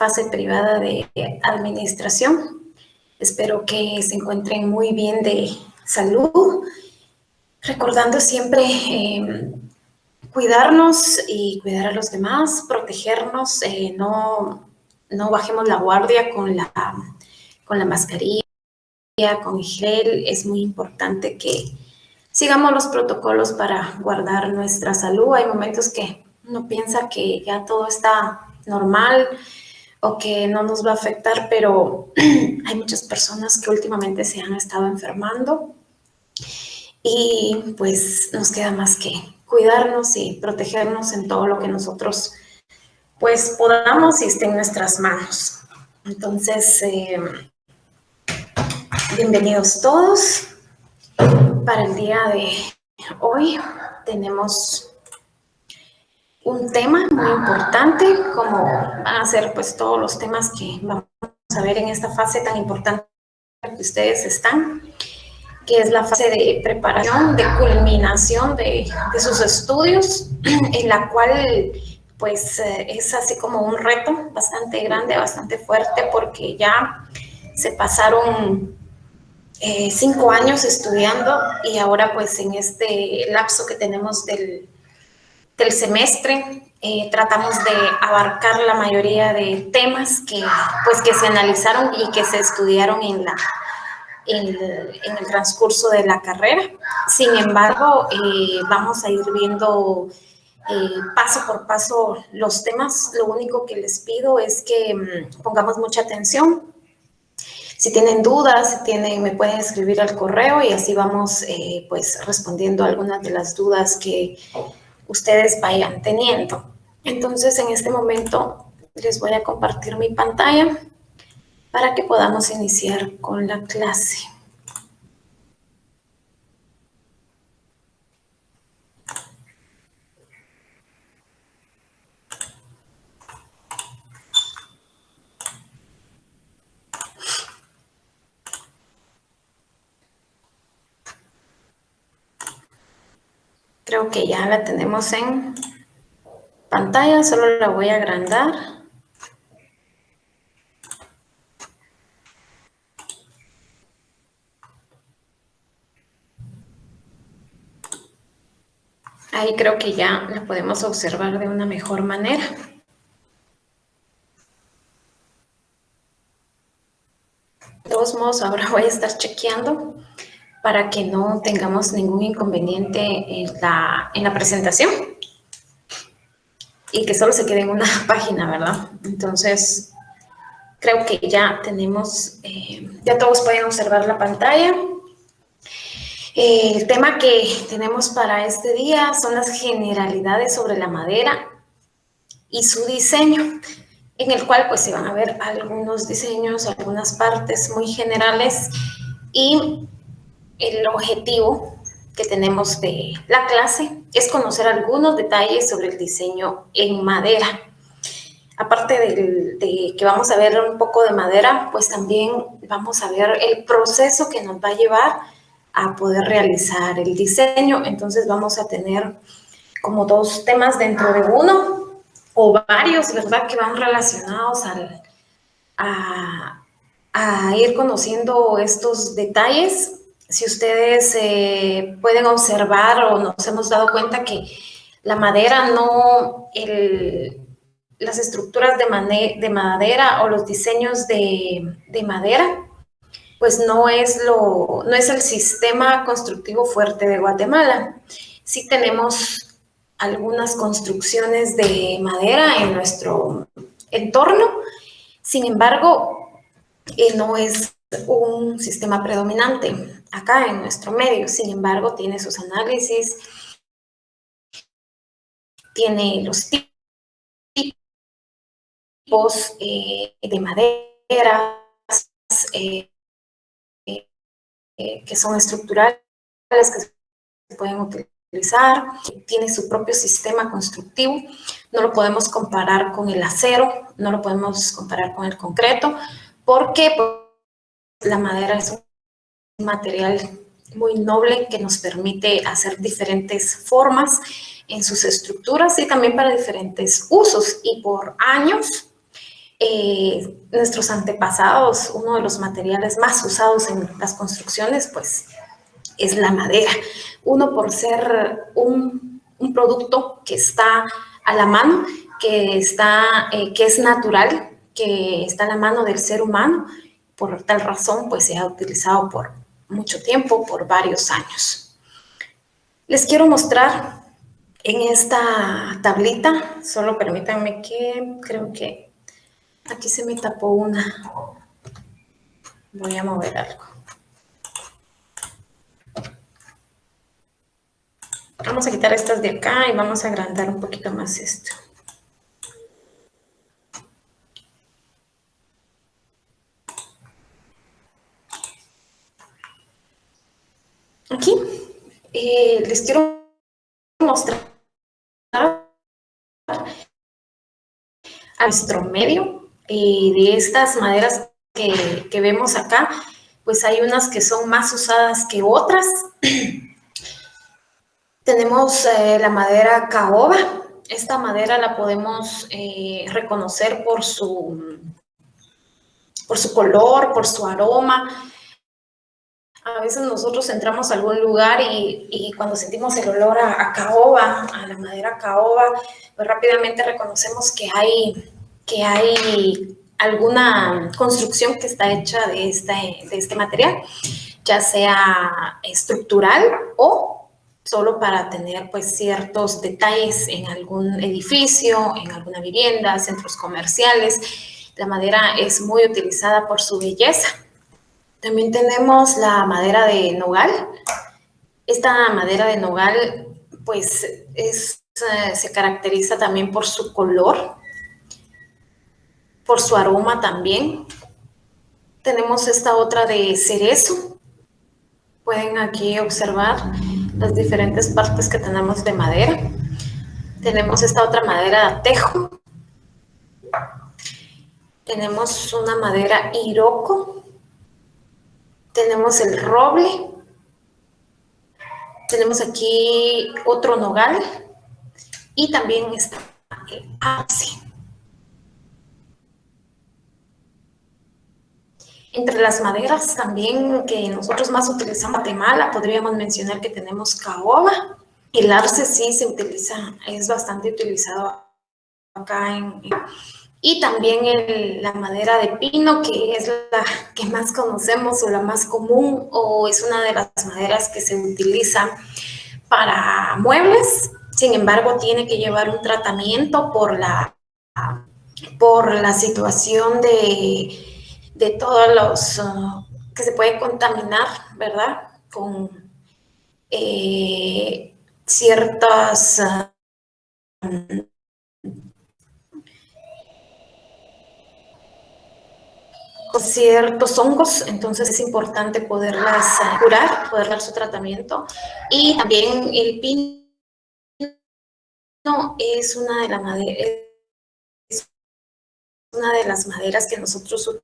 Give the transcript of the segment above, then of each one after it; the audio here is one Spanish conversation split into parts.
fase privada de administración. Espero que se encuentren muy bien de salud, recordando siempre cuidarnos y cuidar a los demás, protegernos, no bajemos la guardia con la mascarilla, con el gel. Es muy importante que sigamos los protocolos para guardar nuestra salud. Hay momentos que uno piensa que ya todo está normal o que no nos va a afectar, pero hay muchas personas que últimamente se han estado enfermando y pues nos queda más que cuidarnos y protegernos en todo lo que nosotros pues podamos y esté en nuestras manos. Entonces, bienvenidos todos. Para el día de hoy tenemos un tema muy importante, como van a ser pues todos los temas que vamos a ver en esta fase tan importante que ustedes están, que es la fase de preparación, de culminación de sus estudios, en la cual pues es así como un reto bastante grande, bastante fuerte, porque ya se pasaron 5 años estudiando y ahora pues en este lapso que tenemos del semestre tratamos de abarcar la mayoría de temas que se analizaron y que se estudiaron en el transcurso de la carrera. Sin embargo, vamos a ir viendo paso por paso los temas. Lo único que les pido es que pongamos mucha atención. Si tienen dudas, me pueden escribir al correo y así vamos pues respondiendo algunas de las dudas que ustedes vayan teniendo. Entonces, en este momento les voy a compartir mi pantalla para que podamos iniciar con la clase. Creo que ya la tenemos en pantalla, solo la voy a agrandar. Ahí creo que ya la podemos observar de una mejor manera. De todos modos, ahora voy a estar chequeando para que no tengamos ningún inconveniente en la presentación y que solo se quede en una página, ¿verdad? Entonces, creo que ya tenemos, ya todos pueden observar la pantalla. El tema que tenemos para este día son las generalidades sobre la madera y su diseño, en el cual pues se van a ver algunos diseños, algunas partes muy generales, y el objetivo que tenemos de la clase es conocer algunos detalles sobre el diseño en madera. Aparte de que vamos a ver un poco de madera, pues también vamos a ver el proceso que nos va a llevar a poder realizar el diseño. Entonces vamos a tener como 2 temas dentro de uno, o varios, ¿verdad?, que van relacionados a ir conociendo estos detalles. Si ustedes pueden observar, o nos hemos dado cuenta que la madera las estructuras de madera o los diseños de madera, pues no es el sistema constructivo fuerte de Guatemala. Sí tenemos algunas construcciones de madera en nuestro entorno, sin embargo, no es un sistema predominante acá en nuestro medio. Sin embargo, tiene sus análisis, tiene los tipos de maderas que son estructurales, que se pueden utilizar. Tiene su propio sistema constructivo. No lo podemos comparar con el acero, no lo podemos comparar con el concreto, porque la madera es un material muy noble que nos permite hacer diferentes formas en sus estructuras y también para diferentes usos. Y por años nuestros antepasados, uno de los materiales más usados en las construcciones, pues es la madera. Uno, por ser un producto que está a la mano, que es natural, que está a la mano del ser humano. Por tal razón, pues se ha utilizado por mucho tiempo, por varios años. Les quiero mostrar en esta tablita, solo permítanme que creo que aquí se me tapó una. Voy a mover algo. Vamos a quitar estas de acá y vamos a agrandar un poquito más esto. Aquí les quiero mostrar a nuestro medio de estas maderas que vemos acá, pues hay unas que son más usadas que otras. Tenemos la madera caoba. Esta madera la podemos reconocer por su color, por su aroma. A veces nosotros entramos a algún lugar y cuando sentimos el olor a caoba, a la madera caoba, pues rápidamente reconocemos que hay alguna construcción que está hecha de este material, ya sea estructural o solo para tener pues ciertos detalles en algún edificio, en alguna vivienda, centros comerciales. La madera es muy utilizada por su belleza. También tenemos la madera de nogal. Esta madera de nogal pues se caracteriza también por su color, por su aroma también. Tenemos esta otra de cerezo. Pueden aquí observar las diferentes partes que tenemos de madera. Tenemos esta otra madera de tejo. Tenemos una madera hiroko. Tenemos el roble. Tenemos aquí otro nogal. Y también está el arce. Entre las maderas también que nosotros más utilizamos en Guatemala, podríamos mencionar que tenemos caoba. El arce sí se utiliza, es bastante utilizado acá y también la madera de pino, que es la que más conocemos o la más común, o es una de las maderas que se utiliza para muebles. Sin embargo, tiene que llevar un tratamiento por la situación de todos los que se puede contaminar, ¿verdad? Con ciertas ciertos hongos, entonces es importante poderlas curar, poder dar su tratamiento. Y también el pino es una de las maderas que nosotros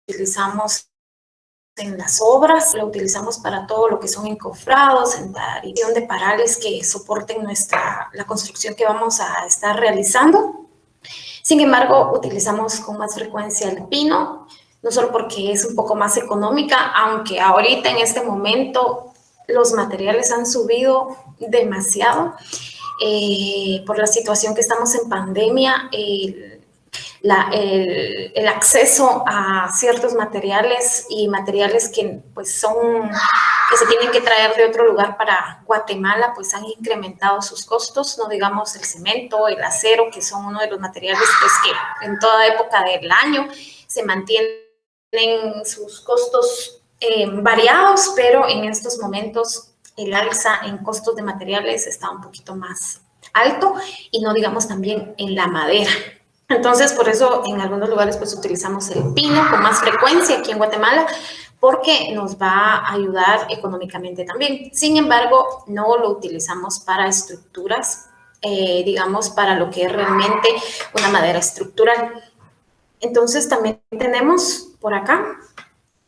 utilizamos en las obras, lo utilizamos para todo lo que son encofrados, en la edición de parales que soporten la construcción que vamos a estar realizando. Sin embargo, utilizamos con más frecuencia el pino, no solo porque es un poco más económica, aunque ahorita en este momento los materiales han subido demasiado por la situación que estamos en pandemia. El acceso a ciertos materiales y materiales que pues que se tienen que traer de otro lugar para Guatemala, pues han incrementado sus costos, no digamos el cemento, el acero, que son uno de los materiales pues que en toda época del año se mantienen sus costos variados, pero en estos momentos el alza en costos de materiales está un poquito más alto, y no digamos también en la madera. Entonces, por eso en algunos lugares pues utilizamos el pino con más frecuencia aquí en Guatemala, porque nos va a ayudar económicamente también. Sin embargo, no lo utilizamos para estructuras, digamos, para lo que es realmente una madera estructural. Entonces, también tenemos por acá,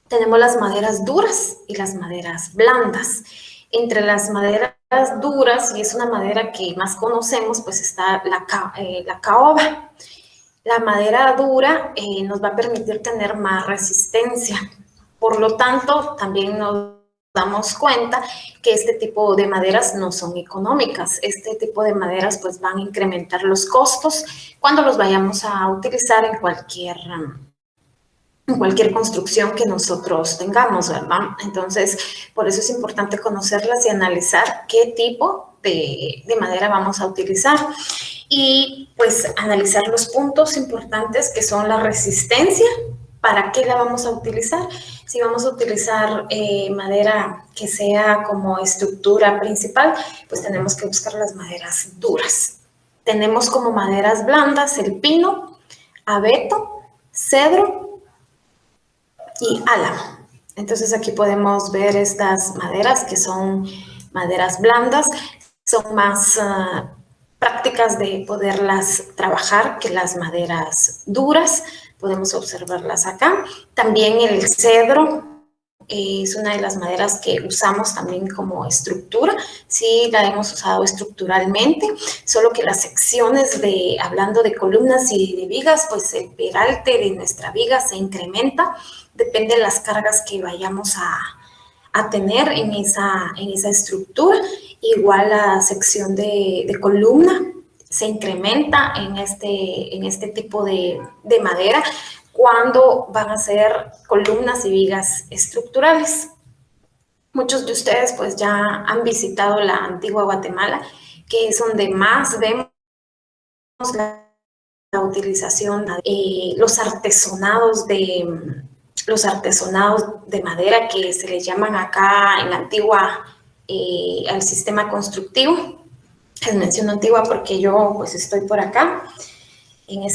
tenemos las maderas duras y las maderas blandas. Entre las maderas duras, y es una madera que más conocemos, pues está la caoba. La madera dura nos va a permitir tener más resistencia. Por lo tanto, también nos damos cuenta que este tipo de maderas no son económicas. Este tipo de maderas pues van a incrementar los costos cuando los vayamos a utilizar en cualquier construcción que nosotros tengamos, ¿verdad? Entonces, por eso es importante conocerlas y analizar qué tipo de madera vamos a utilizar. Y pues analizar los puntos importantes que son la resistencia, para qué la vamos a utilizar. Si vamos a utilizar madera que sea como estructura principal, pues tenemos que buscar las maderas duras. Tenemos como maderas blandas el pino, abeto, cedro y álamo. Entonces aquí podemos ver estas maderas que son maderas blandas, son más prácticas de poderlas trabajar que las maderas duras. Podemos observarlas acá. También el cedro es una de las maderas que usamos también como estructura. Sí, la hemos usado estructuralmente, solo que las secciones hablando de columnas y de vigas, pues el peralte de nuestra viga se incrementa, depende de las cargas que vayamos a tener en esa estructura. Igual la sección de columna se incrementa en este tipo de madera cuando van a ser columnas y vigas estructurales. Muchos de ustedes pues ya han visitado la antigua Guatemala, que es donde más vemos la utilización de los artesonados de madera que se les llaman acá en la antigua al sistema constructivo. Les menciono antigua porque yo pues estoy por acá, en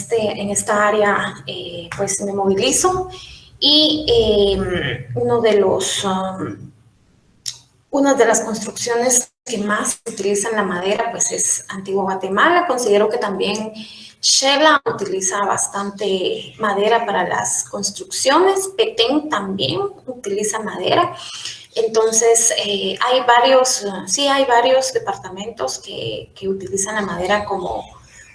esta área pues me movilizo y una de las construcciones que más utilizan la madera pues es Antigua Guatemala. Considero que también Xela utiliza bastante madera para las construcciones. Petén también utiliza madera. Entonces, hay varios departamentos que utilizan la madera como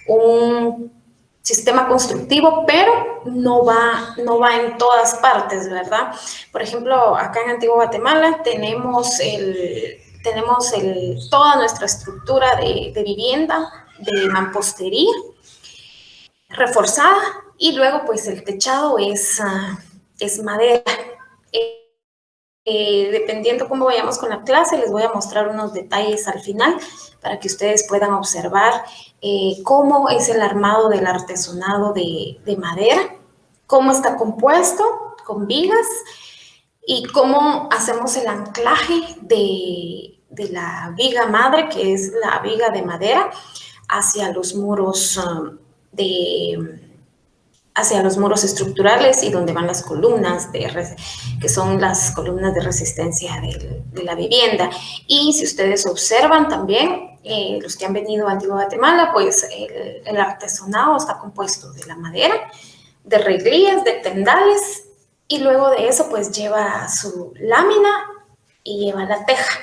un sistema constructivo, pero no va en todas partes, ¿verdad? Por ejemplo, acá en Antigua Guatemala tenemos toda nuestra estructura de vivienda, de mampostería reforzada, y luego pues el techado es madera. Dependiendo cómo vayamos con la clase, les voy a mostrar unos detalles al final para que ustedes puedan observar cómo es el armado del artesonado de madera, cómo está compuesto con vigas y cómo hacemos el anclaje de la viga madre, que es la viga de madera, hacia los muros estructurales y donde van las columnas, que son las columnas de resistencia de la vivienda. Y si ustedes observan también, los que han venido a Antigua Guatemala, pues el artesonado está compuesto de la madera, de reglías, de tendales, y luego de eso pues lleva su lámina y lleva la teja.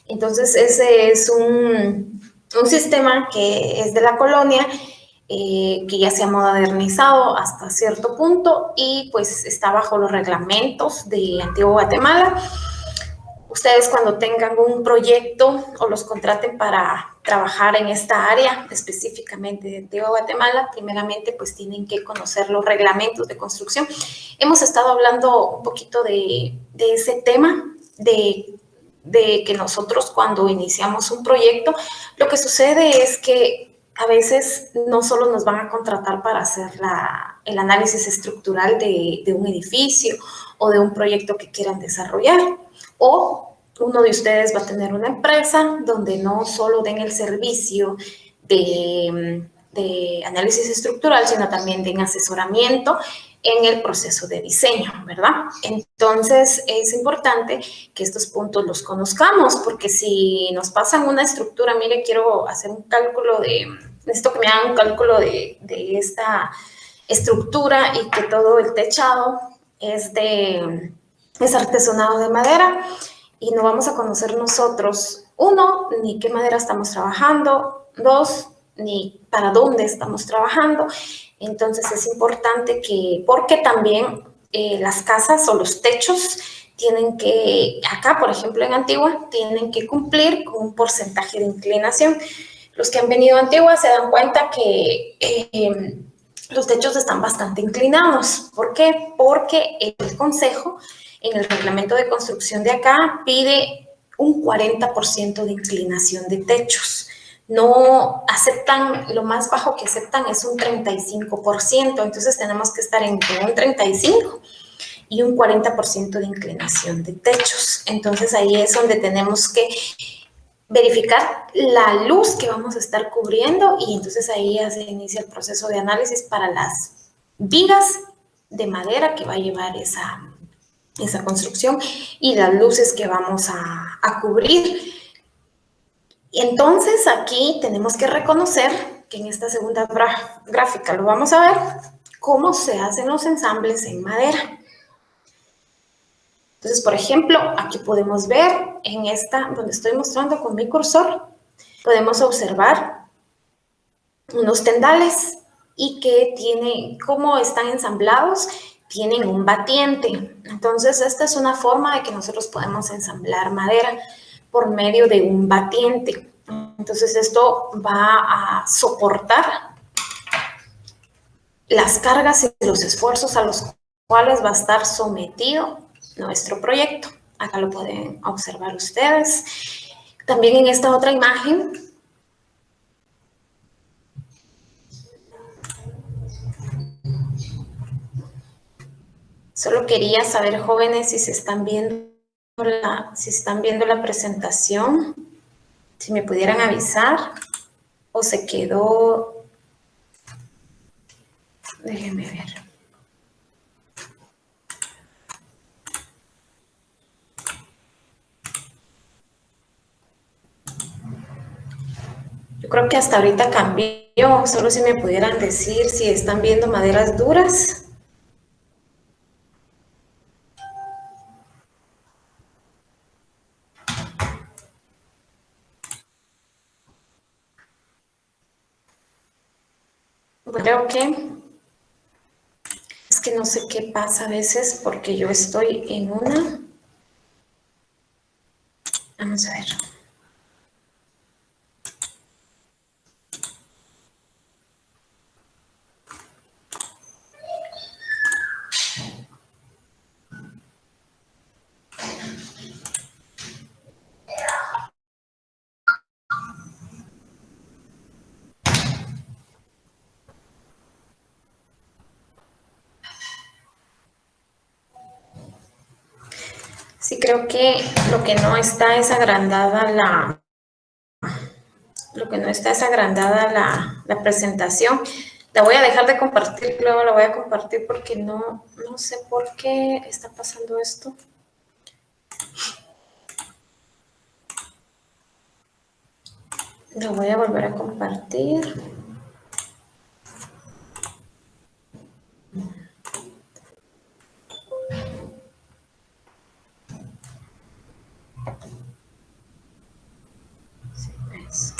Entonces ese es un sistema que es de la colonia, que ya se ha modernizado hasta cierto punto y pues está bajo los reglamentos de Antigua Guatemala. Ustedes cuando tengan un proyecto o los contraten para trabajar en esta área específicamente de Antigua Guatemala, primeramente pues tienen que conocer los reglamentos de construcción. Hemos estado hablando un poquito de ese tema, de que nosotros cuando iniciamos un proyecto, lo que sucede es que a veces no solo nos van a contratar para hacer el análisis estructural de un edificio o de un proyecto que quieran desarrollar, o uno de ustedes va a tener una empresa donde no solo den el servicio de análisis estructural, sino también den asesoramiento en el proceso de diseño, ¿verdad? Entonces, es importante que estos puntos los conozcamos, porque si nos pasan una estructura, mire, quiero hacer un cálculo necesito que me hagan un cálculo de esta estructura y que todo el techado es artesonado de madera, y no vamos a conocer nosotros, uno, ni qué madera estamos trabajando, dos, ni para dónde estamos trabajando. Entonces es importante porque también las casas o los techos tienen que, acá por ejemplo en Antigua, tienen que cumplir con un porcentaje de inclinación. Los que han venido a Antigua se dan cuenta que los techos están bastante inclinados. ¿Por qué? Porque el Consejo, en el reglamento de construcción de acá, pide un 40% de inclinación de techos. No aceptan, lo más bajo que aceptan es un 35%, entonces tenemos que estar entre un 35% y un 40% de inclinación de techos. Entonces ahí es donde tenemos que verificar la luz que vamos a estar cubriendo y entonces ahí ya se inicia el proceso de análisis para las vigas de madera que va a llevar esa construcción y las luces que vamos a cubrir. Y entonces aquí tenemos que reconocer que en esta segunda gráfica lo vamos a ver cómo se hacen los ensambles en madera. Entonces, por ejemplo, aquí podemos ver en esta, donde estoy mostrando con mi cursor, podemos observar unos tendales y que tienen, cómo están ensamblados, tienen un batiente. Entonces, esta es una forma de que nosotros podemos ensamblar madera por medio de un batiente. Entonces, esto va a soportar las cargas y los esfuerzos a los cuales va a estar sometido nuestro proyecto. Acá lo pueden observar ustedes. También en esta otra imagen, solo quería saber, jóvenes, si están viendo la presentación, si me pudieran avisar o se quedó. Déjenme ver. Yo creo que hasta ahorita cambió, solo si me pudieran decir si están viendo maderas duras. Creo que es que no sé qué pasa a veces porque yo estoy en una. Vamos a ver. Sí, creo que lo que no está es agrandada la presentación. La voy a dejar de compartir, luego la voy a compartir porque no sé por qué está pasando esto. La voy a volver a compartir. Sí, pues.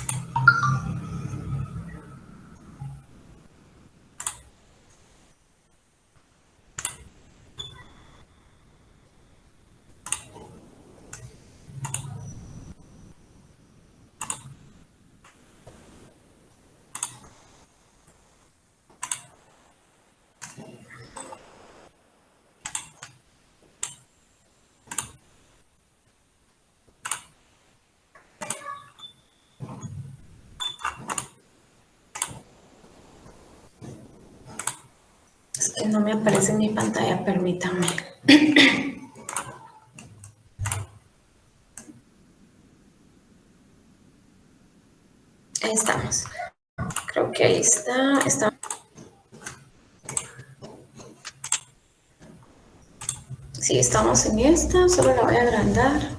Es que no me aparece en mi pantalla, permítanme. Ahí estamos. Creo que ahí está. Sí, estamos en esta, solo la voy a agrandar.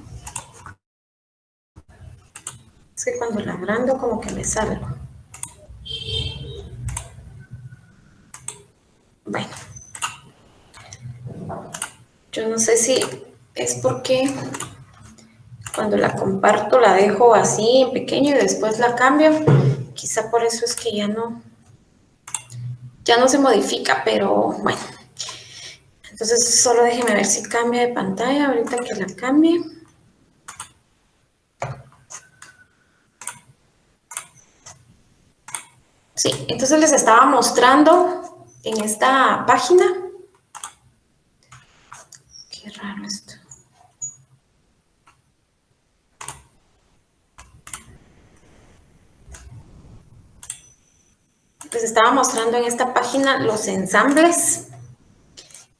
Es que cuando la agrando como que me salgo. Bueno. Yo no sé si es porque cuando la comparto la dejo así en pequeño y después la cambio. Quizá por eso es que ya no Ya no se modifica, pero bueno. Entonces solo déjenme ver si cambia de pantalla ahorita que la cambie. Sí, entonces les estaba mostrando en esta página. Qué raro esto. Les estaba mostrando en esta página los ensambles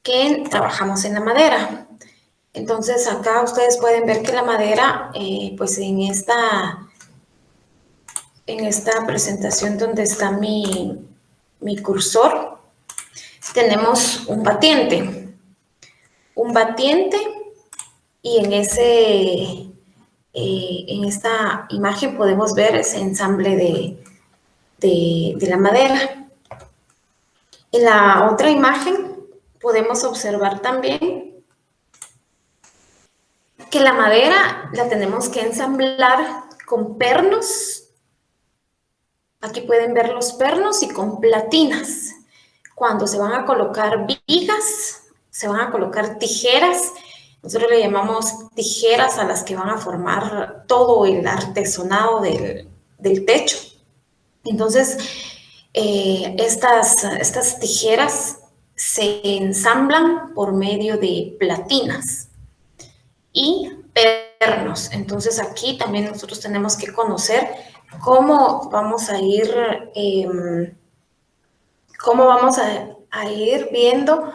que trabajamos en la madera. Entonces acá ustedes pueden ver que la madera, pues en esta presentación donde está mi cursor, tenemos un batiente. Un batiente y en esta imagen podemos ver ese ensamble de la madera. En la otra imagen podemos observar también que la madera la tenemos que ensamblar con pernos. Aquí pueden ver los pernos y con platinas. Cuando se van a colocar vigas, se van a colocar tijeras. Nosotros le llamamos tijeras a las que van a formar todo el artesonado del techo. Entonces, estas tijeras se ensamblan por medio de platinas y pernos. Entonces, aquí también nosotros tenemos que conocer cómo vamos a ir, viendo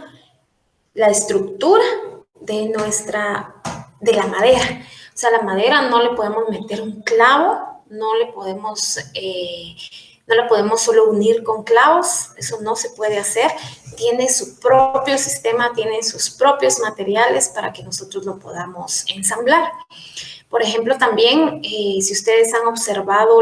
la estructura de la madera. O sea, la madera no le podemos meter un clavo, no la podemos solo unir con clavos, eso no se puede hacer. Tiene su propio sistema, tiene sus propios materiales para que nosotros lo podamos ensamblar. Por ejemplo, también, si ustedes han observado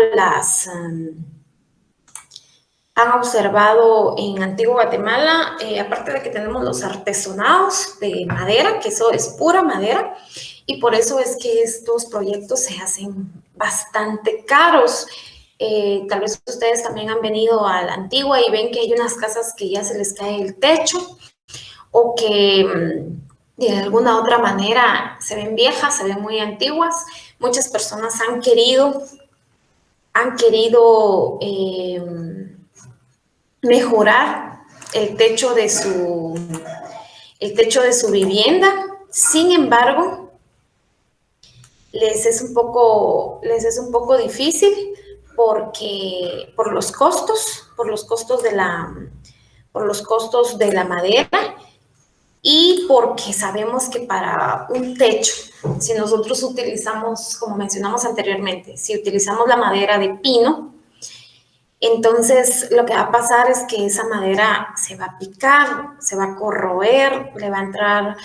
en Antigua Guatemala, aparte de que tenemos los artesonados de madera, que eso es pura madera, y por eso es que estos proyectos se hacen bastante caros. Tal vez ustedes también han venido a la Antigua y ven que hay unas casas que ya se les cae el techo o que de alguna otra manera se ven viejas, se ven muy antiguas. Muchas personas han querido mejorar el techo de su vivienda. Sin embargo, les es un poco difícil porque por los costos de la madera, y porque sabemos que para un techo, si nosotros utilizamos, como mencionamos anteriormente, si utilizamos la madera de pino, entonces lo que va a pasar es que esa madera se va a picar, se va a corroer, le va a entrar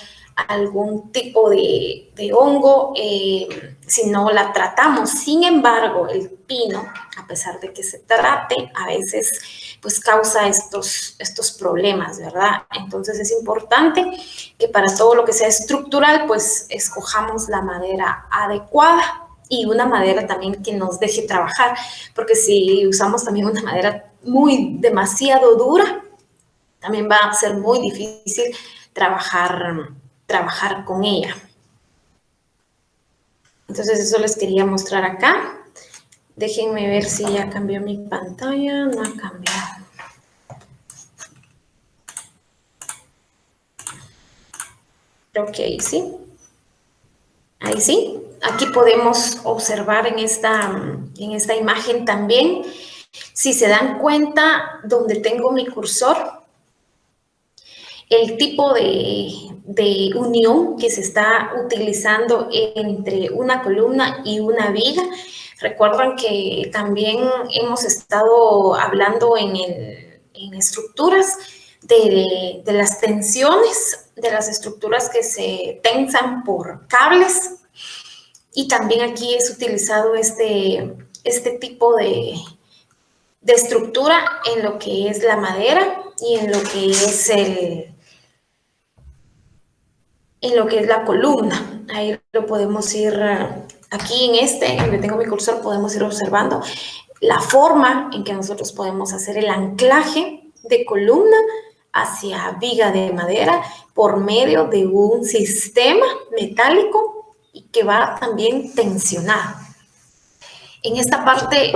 algún tipo de hongo si no la tratamos. Sin embargo, el pino, a pesar de que se trate, a veces pues causa estos problemas, ¿verdad? Entonces es importante que para todo lo que sea estructural, pues escojamos la madera adecuada y una madera también que nos deje trabajar, porque si usamos también una madera demasiado dura, también va a ser muy difícil trabajar con ella. Entonces eso les quería mostrar acá. Déjenme ver si ya cambió mi pantalla. No ha cambiado. Ok, sí. Ahí sí. Aquí podemos observar en esta imagen también, si se dan cuenta, donde tengo mi cursor, el tipo de unión que se está utilizando entre una columna y una viga. Recuerdan que también hemos estado hablando en estructuras de las tensiones, de las estructuras que se tensan por cables. Y también aquí es utilizado este tipo de estructura en lo que es la madera y en lo que es la columna. Ahí lo podemos ir, aquí donde tengo mi cursor, podemos ir observando la forma en que nosotros podemos hacer el anclaje de columna hacia viga de madera por medio de un sistema metálico y que va también tensionado. En esta parte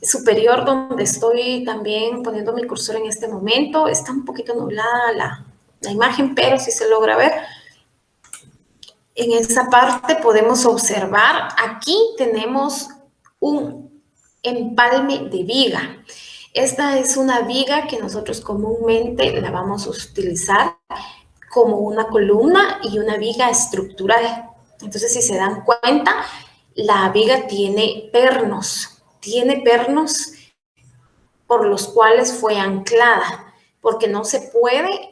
superior donde estoy también poniendo mi cursor en este momento, está un poquito nublada la imagen, pero sí se logra ver. En esa parte podemos observar, aquí tenemos un empalme de viga. Esta es una viga que nosotros comúnmente la vamos a utilizar como una columna y una viga estructural. Entonces, si se dan cuenta, la viga tiene pernos por los cuales fue anclada, porque no se puede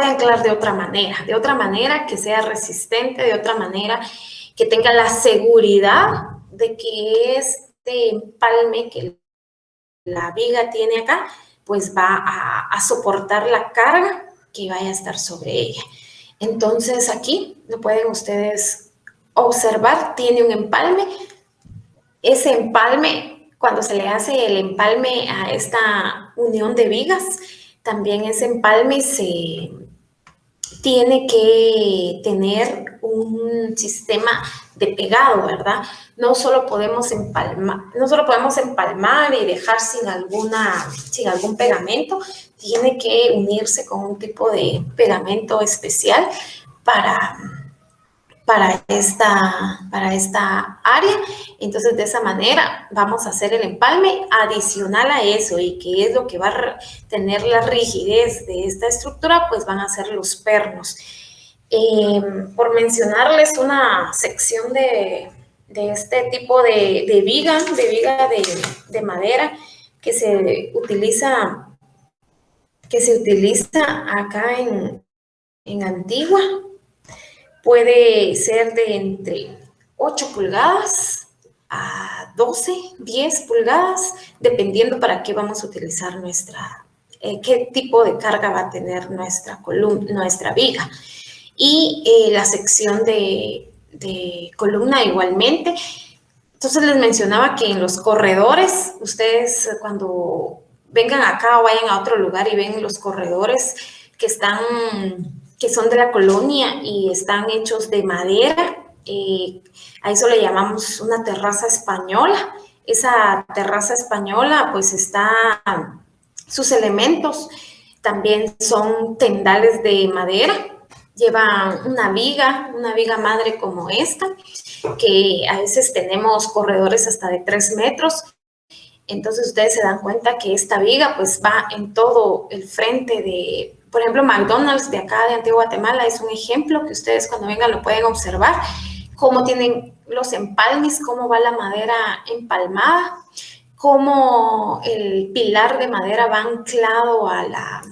anclar de otra manera que sea resistente, de otra manera que tenga la seguridad de que este empalme que la viga tiene acá, pues va a soportar la carga que vaya a estar sobre ella. Entonces aquí lo pueden ustedes observar, tiene un empalme. Ese empalme, cuando se le hace el empalme a esta unión de vigas, también ese empalme se tiene que tener un sistema de pegado, ¿verdad? No solo podemos empalmar y dejar sin algún pegamento, tiene que unirse con un tipo de pegamento especial para esta área. Entonces, de esa manera vamos a hacer el empalme. Adicional a eso, y que es lo que va a tener la rigidez de esta estructura, pues van a ser los pernos. Por mencionarles una sección de este tipo de viga de madera que se utiliza acá en Antigua. Puede ser de entre 8 pulgadas a 12, 10 pulgadas, dependiendo para qué vamos a utilizar qué tipo de carga va a tener nuestra viga. Y la sección de columna igualmente. Entonces les mencionaba que en los corredores, ustedes cuando vengan acá o vayan a otro lugar y ven los corredores que son de la colonia y están hechos de madera, a eso le llamamos una terraza española. Esa terraza española, pues sus elementos también son tendales de madera, llevan una viga madre como esta, que a veces tenemos corredores hasta de 3 metros. Entonces ustedes se dan cuenta que esta viga pues va en todo el frente de, por ejemplo, McDonald's de acá de Antigua Guatemala es un ejemplo que ustedes cuando vengan lo pueden observar, cómo tienen los empalmes, cómo va la madera empalmada, cómo el pilar de madera va anclado a la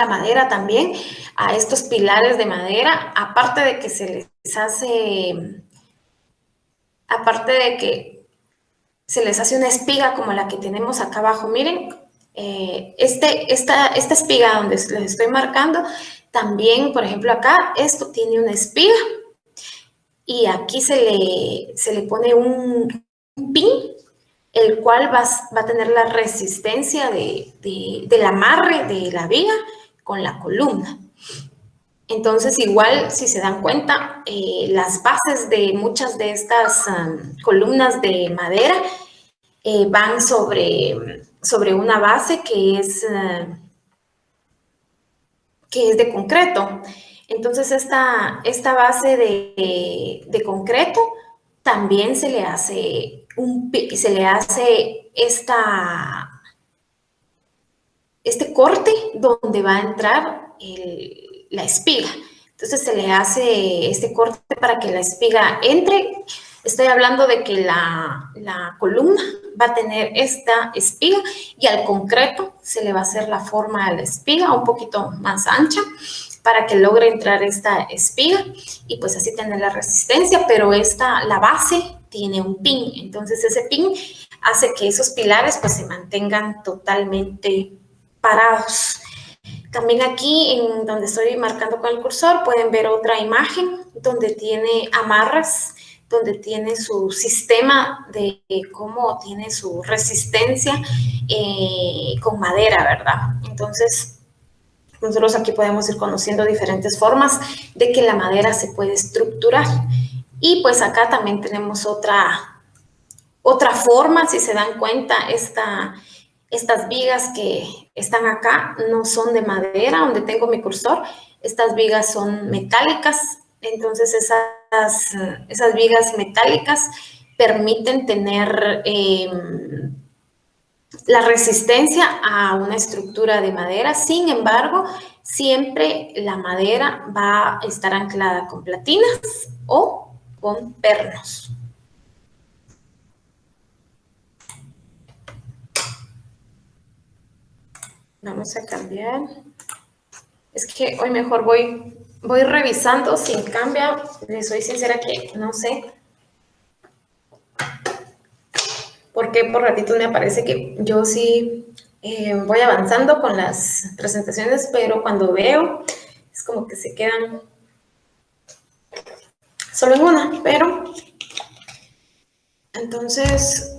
madera también, a estos pilares de madera, aparte de que se les hace una espiga como la que tenemos acá abajo. Miren, esta espiga donde les estoy marcando, también, por ejemplo, acá, esto tiene una espiga y aquí se le pone un pin, el cual va a tener la resistencia del amarre de la viga con la columna. Entonces, igual, si se dan cuenta, las bases de muchas de estas columnas de madera van sobre una base que es de concreto. Entonces, esta base de concreto también se le hace este corte donde va a entrar la espiga. Entonces se le hace este corte para que la espiga entre. Estoy hablando de que la columna va a tener esta espiga y al concreto se le va a hacer la forma a la espiga un poquito más ancha para que logre entrar esta espiga y pues así tener la resistencia, pero la base tiene un pin, entonces ese pin hace que esos pilares pues se mantengan totalmente parados. También aquí, en donde estoy marcando con el cursor, pueden ver otra imagen donde tiene amarres donde tiene su sistema de cómo tiene su resistencia con madera, ¿verdad? Entonces, nosotros aquí podemos ir conociendo diferentes formas de que la madera se puede estructurar. Y pues acá también tenemos otra forma, si se dan cuenta, estas vigas que están acá no son de madera, donde tengo mi cursor. Estas vigas son metálicas, entonces esas vigas metálicas permiten tener la resistencia a una estructura de madera. Sin embargo, siempre la madera va a estar anclada con platinas o con pernos. Vamos a cambiar. Es que hoy mejor voy revisando si cambia. Les soy sincera que no sé por qué por ratito me aparece que yo sí voy avanzando con las presentaciones, pero cuando veo es como que se quedan solo en una. Pero entonces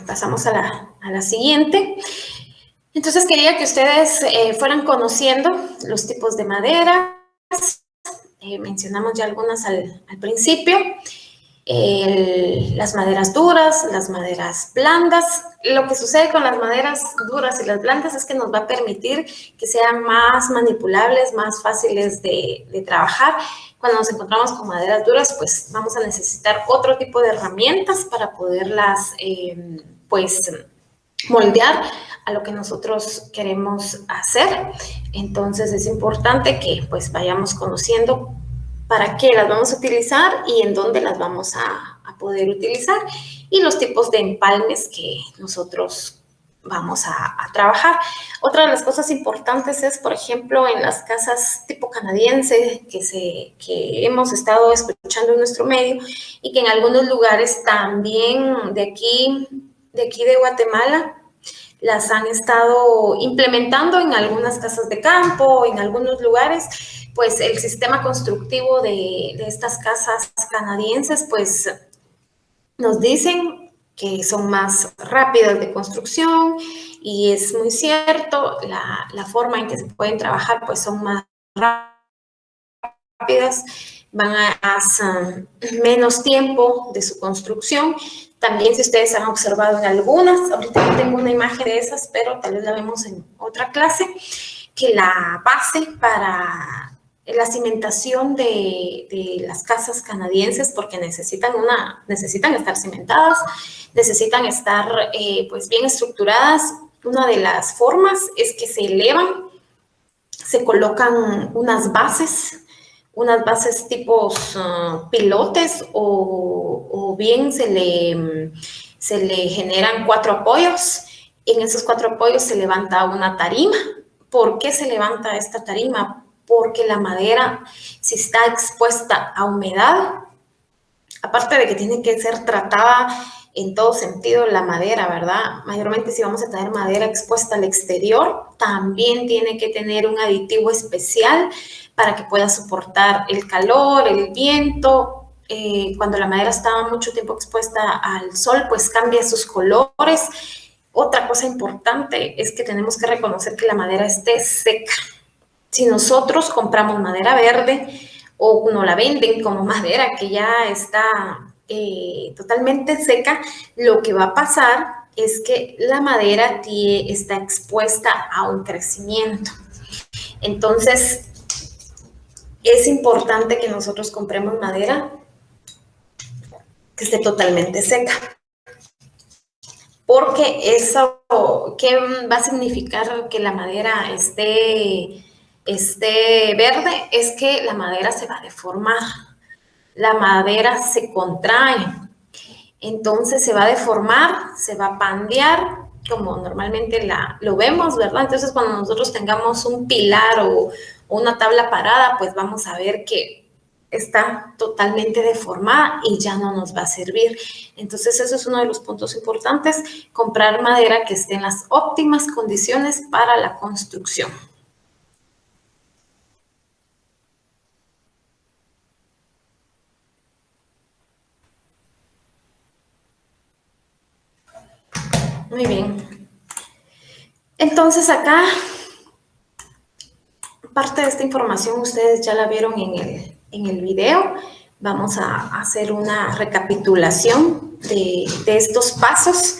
pasamos a la siguiente. Entonces quería que ustedes fueran conociendo los tipos de maderas. Mencionamos ya algunas al principio. Las maderas duras, las maderas blandas. Lo que sucede con las maderas duras y las blandas es que nos va a permitir que sean más manipulables, más fáciles de trabajar. Cuando nos encontramos con maderas duras, pues vamos a necesitar otro tipo de herramientas para poderlas, pues, moldear a lo que nosotros queremos hacer. Entonces es importante que pues vayamos conociendo para qué las vamos a utilizar y en dónde las vamos a poder utilizar, y los tipos de empalmes que nosotros vamos a trabajar. Otra de las cosas importantes es, por ejemplo, en las casas tipo canadiense que hemos estado escuchando en nuestro medio y que en algunos lugares también de aquí de Guatemala las han estado implementando en algunas casas de campo, en algunos lugares. Pues el sistema constructivo de estas casas canadienses, pues nos dicen que son más rápidas de construcción, y es muy cierto. La forma en que se pueden trabajar pues son más rápidas, van a menos tiempo de su construcción. También, si ustedes han observado en algunas, ahorita no tengo una imagen de esas, pero tal vez la vemos en otra clase, que la base para la cimentación de las casas canadienses, porque necesitan estar cimentadas, necesitan estar pues bien estructuradas. Una de las formas es que se elevan, se colocan unas bases tipos pilotes, o bien se le generan 4 apoyos. En esos 4 apoyos se levanta una tarima. ¿Por qué se levanta esta tarima? Porque la madera, si está expuesta a humedad, aparte de que tiene que ser tratada en todo sentido la madera, ¿verdad? Mayormente si vamos a tener madera expuesta al exterior, también tiene que tener un aditivo especial para que pueda soportar el calor, el viento. Cuando la madera está mucho tiempo expuesta al sol, pues cambia sus colores. Otra cosa importante es que tenemos que reconocer que la madera esté seca. Si nosotros compramos madera verde o nos la venden como madera que ya está totalmente seca, lo que va a pasar es que la madera está expuesta a un crecimiento. Entonces, es importante que nosotros compremos madera que esté totalmente seca, porque eso, ¿qué va a significar que la madera esté verde? Es que la madera se va a deformar, la madera se contrae, entonces se va a deformar, se va a pandear, como normalmente lo vemos, ¿verdad? Entonces, cuando nosotros tengamos un pilar o una tabla parada, pues vamos a ver que está totalmente deformada y ya no nos va a servir. Entonces, eso es uno de los puntos importantes: comprar madera que esté en las óptimas condiciones para la construcción. Muy bien. Entonces acá, parte de esta información ustedes ya la vieron en el video. Vamos a hacer una recapitulación de estos pasos.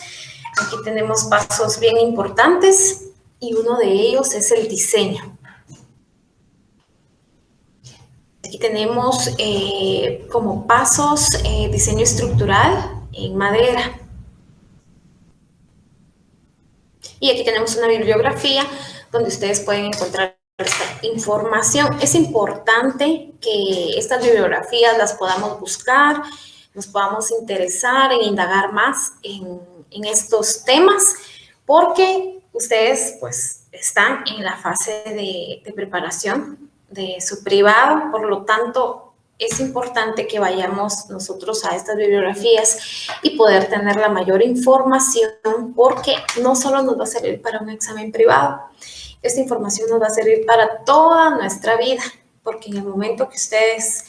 Aquí tenemos pasos bien importantes y uno de ellos es el diseño. Aquí tenemos como pasos diseño estructural en madera. Y aquí tenemos una bibliografía donde ustedes pueden encontrar esta información. Es importante que estas bibliografías las podamos buscar, nos podamos interesar en indagar más en estos temas, porque ustedes pues están en la fase de preparación de su privado, por lo tanto es importante que vayamos nosotros a estas bibliografías y poder tener la mayor información, porque no solo nos va a servir para un examen privado, esta información nos va a servir para toda nuestra vida, porque en el momento que ustedes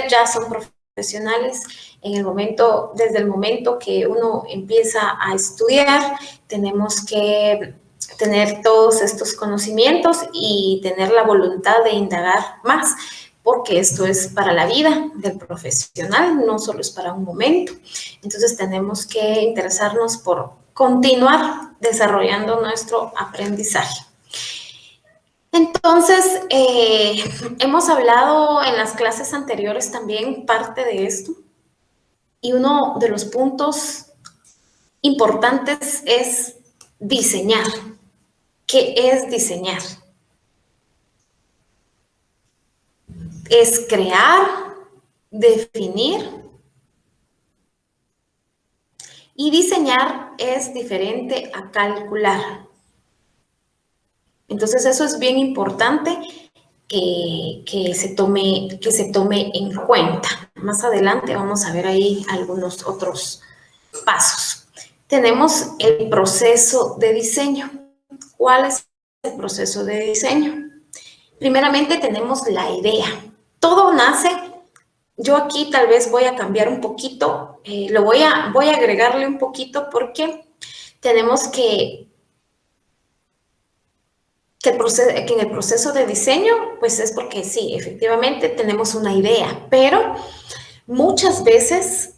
ya son profesionales, desde el momento que uno empieza a estudiar, tenemos que tener todos estos conocimientos y tener la voluntad de indagar más, porque esto es para la vida del profesional, no solo es para un momento. Entonces tenemos que interesarnos por continuar desarrollando nuestro aprendizaje. Entonces, hemos hablado en las clases anteriores también parte de esto, y uno de los puntos importantes es diseñar. ¿Qué es diseñar? Es crear, definir, y diseñar es diferente a calcular. Entonces, eso es bien importante que se tome en cuenta. Más adelante vamos a ver ahí algunos otros pasos. Tenemos el proceso de diseño. ¿Cuál es el proceso de diseño? Primeramente tenemos la idea. Todo nace, yo aquí tal vez voy a cambiar un poquito, voy a agregarle un poquito, porque tenemos que en el proceso de diseño, pues es porque sí, efectivamente tenemos una idea, pero muchas veces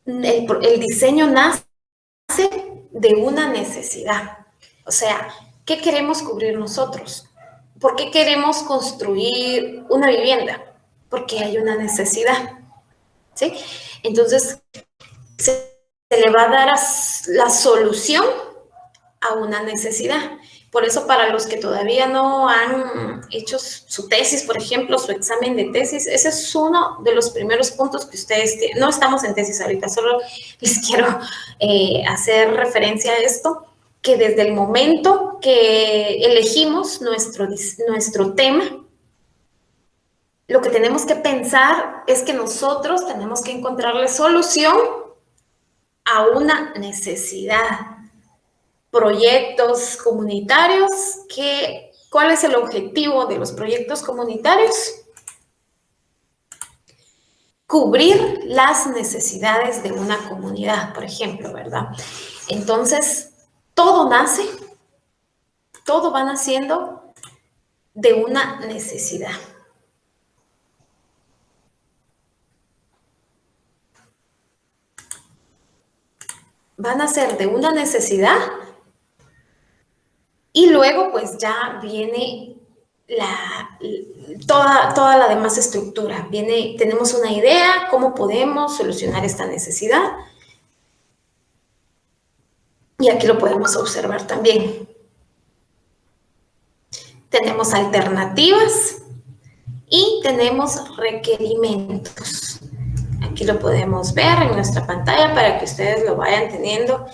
el diseño nace de una necesidad. O sea, ¿qué queremos cubrir nosotros? ¿Por qué queremos construir una vivienda? Porque hay una necesidad, ¿sí? Entonces, se le va a dar la solución a una necesidad. Por eso, para los que todavía no han hecho su tesis, por ejemplo, su examen de tesis, ese es uno de los primeros puntos que ustedes tienen. No estamos en tesis ahorita, solo les quiero hacer referencia a esto, que desde el momento que elegimos nuestro tema, lo que tenemos que pensar es que nosotros tenemos que encontrarle solución a una necesidad. Proyectos comunitarios, ¿cuál es el objetivo de los proyectos comunitarios? Cubrir las necesidades de una comunidad, por ejemplo, ¿verdad? Entonces, todo va naciendo de una necesidad. Va a nacer de una necesidad, y luego pues ya viene toda la demás estructura. Tenemos una idea, cómo podemos solucionar esta necesidad. Y aquí lo podemos observar también. Tenemos alternativas y tenemos requerimientos. Aquí lo podemos ver en nuestra pantalla para que ustedes lo vayan teniendo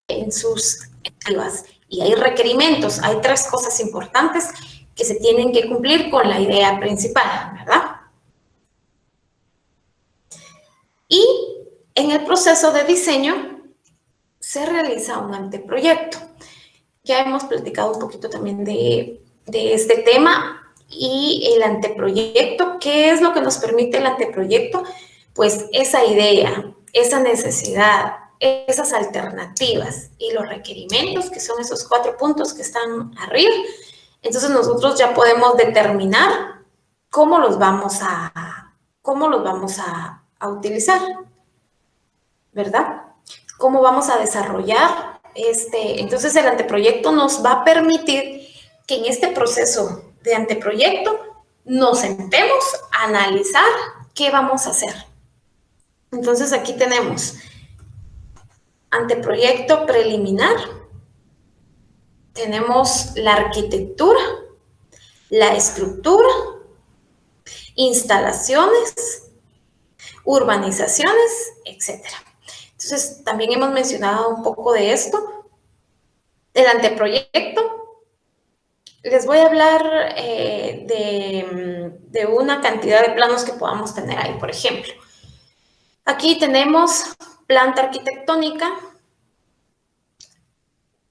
en sus activas. Y hay requerimientos, hay 3 cosas importantes que se tienen que cumplir con la idea principal, ¿verdad? Y en el proceso de diseño se realiza un anteproyecto. Ya hemos platicado un poquito también de este tema, y el anteproyecto. ¿Qué es lo que nos permite el anteproyecto? Pues esa idea, esa necesidad, esas alternativas y los requerimientos, que son esos 4 puntos que están arriba. Entonces nosotros ya podemos determinar cómo los vamos a utilizar, ¿verdad? ¿Cómo vamos a desarrollar Entonces el anteproyecto nos va a permitir que en este proceso de anteproyecto nos sentemos a analizar qué vamos a hacer. Entonces aquí tenemos anteproyecto preliminar, tenemos la arquitectura, la estructura, instalaciones, urbanizaciones, etc. Entonces, también hemos mencionado un poco de esto. El anteproyecto, les voy a hablar de una cantidad de planos que podamos tener ahí. Por ejemplo, aquí tenemos planta arquitectónica,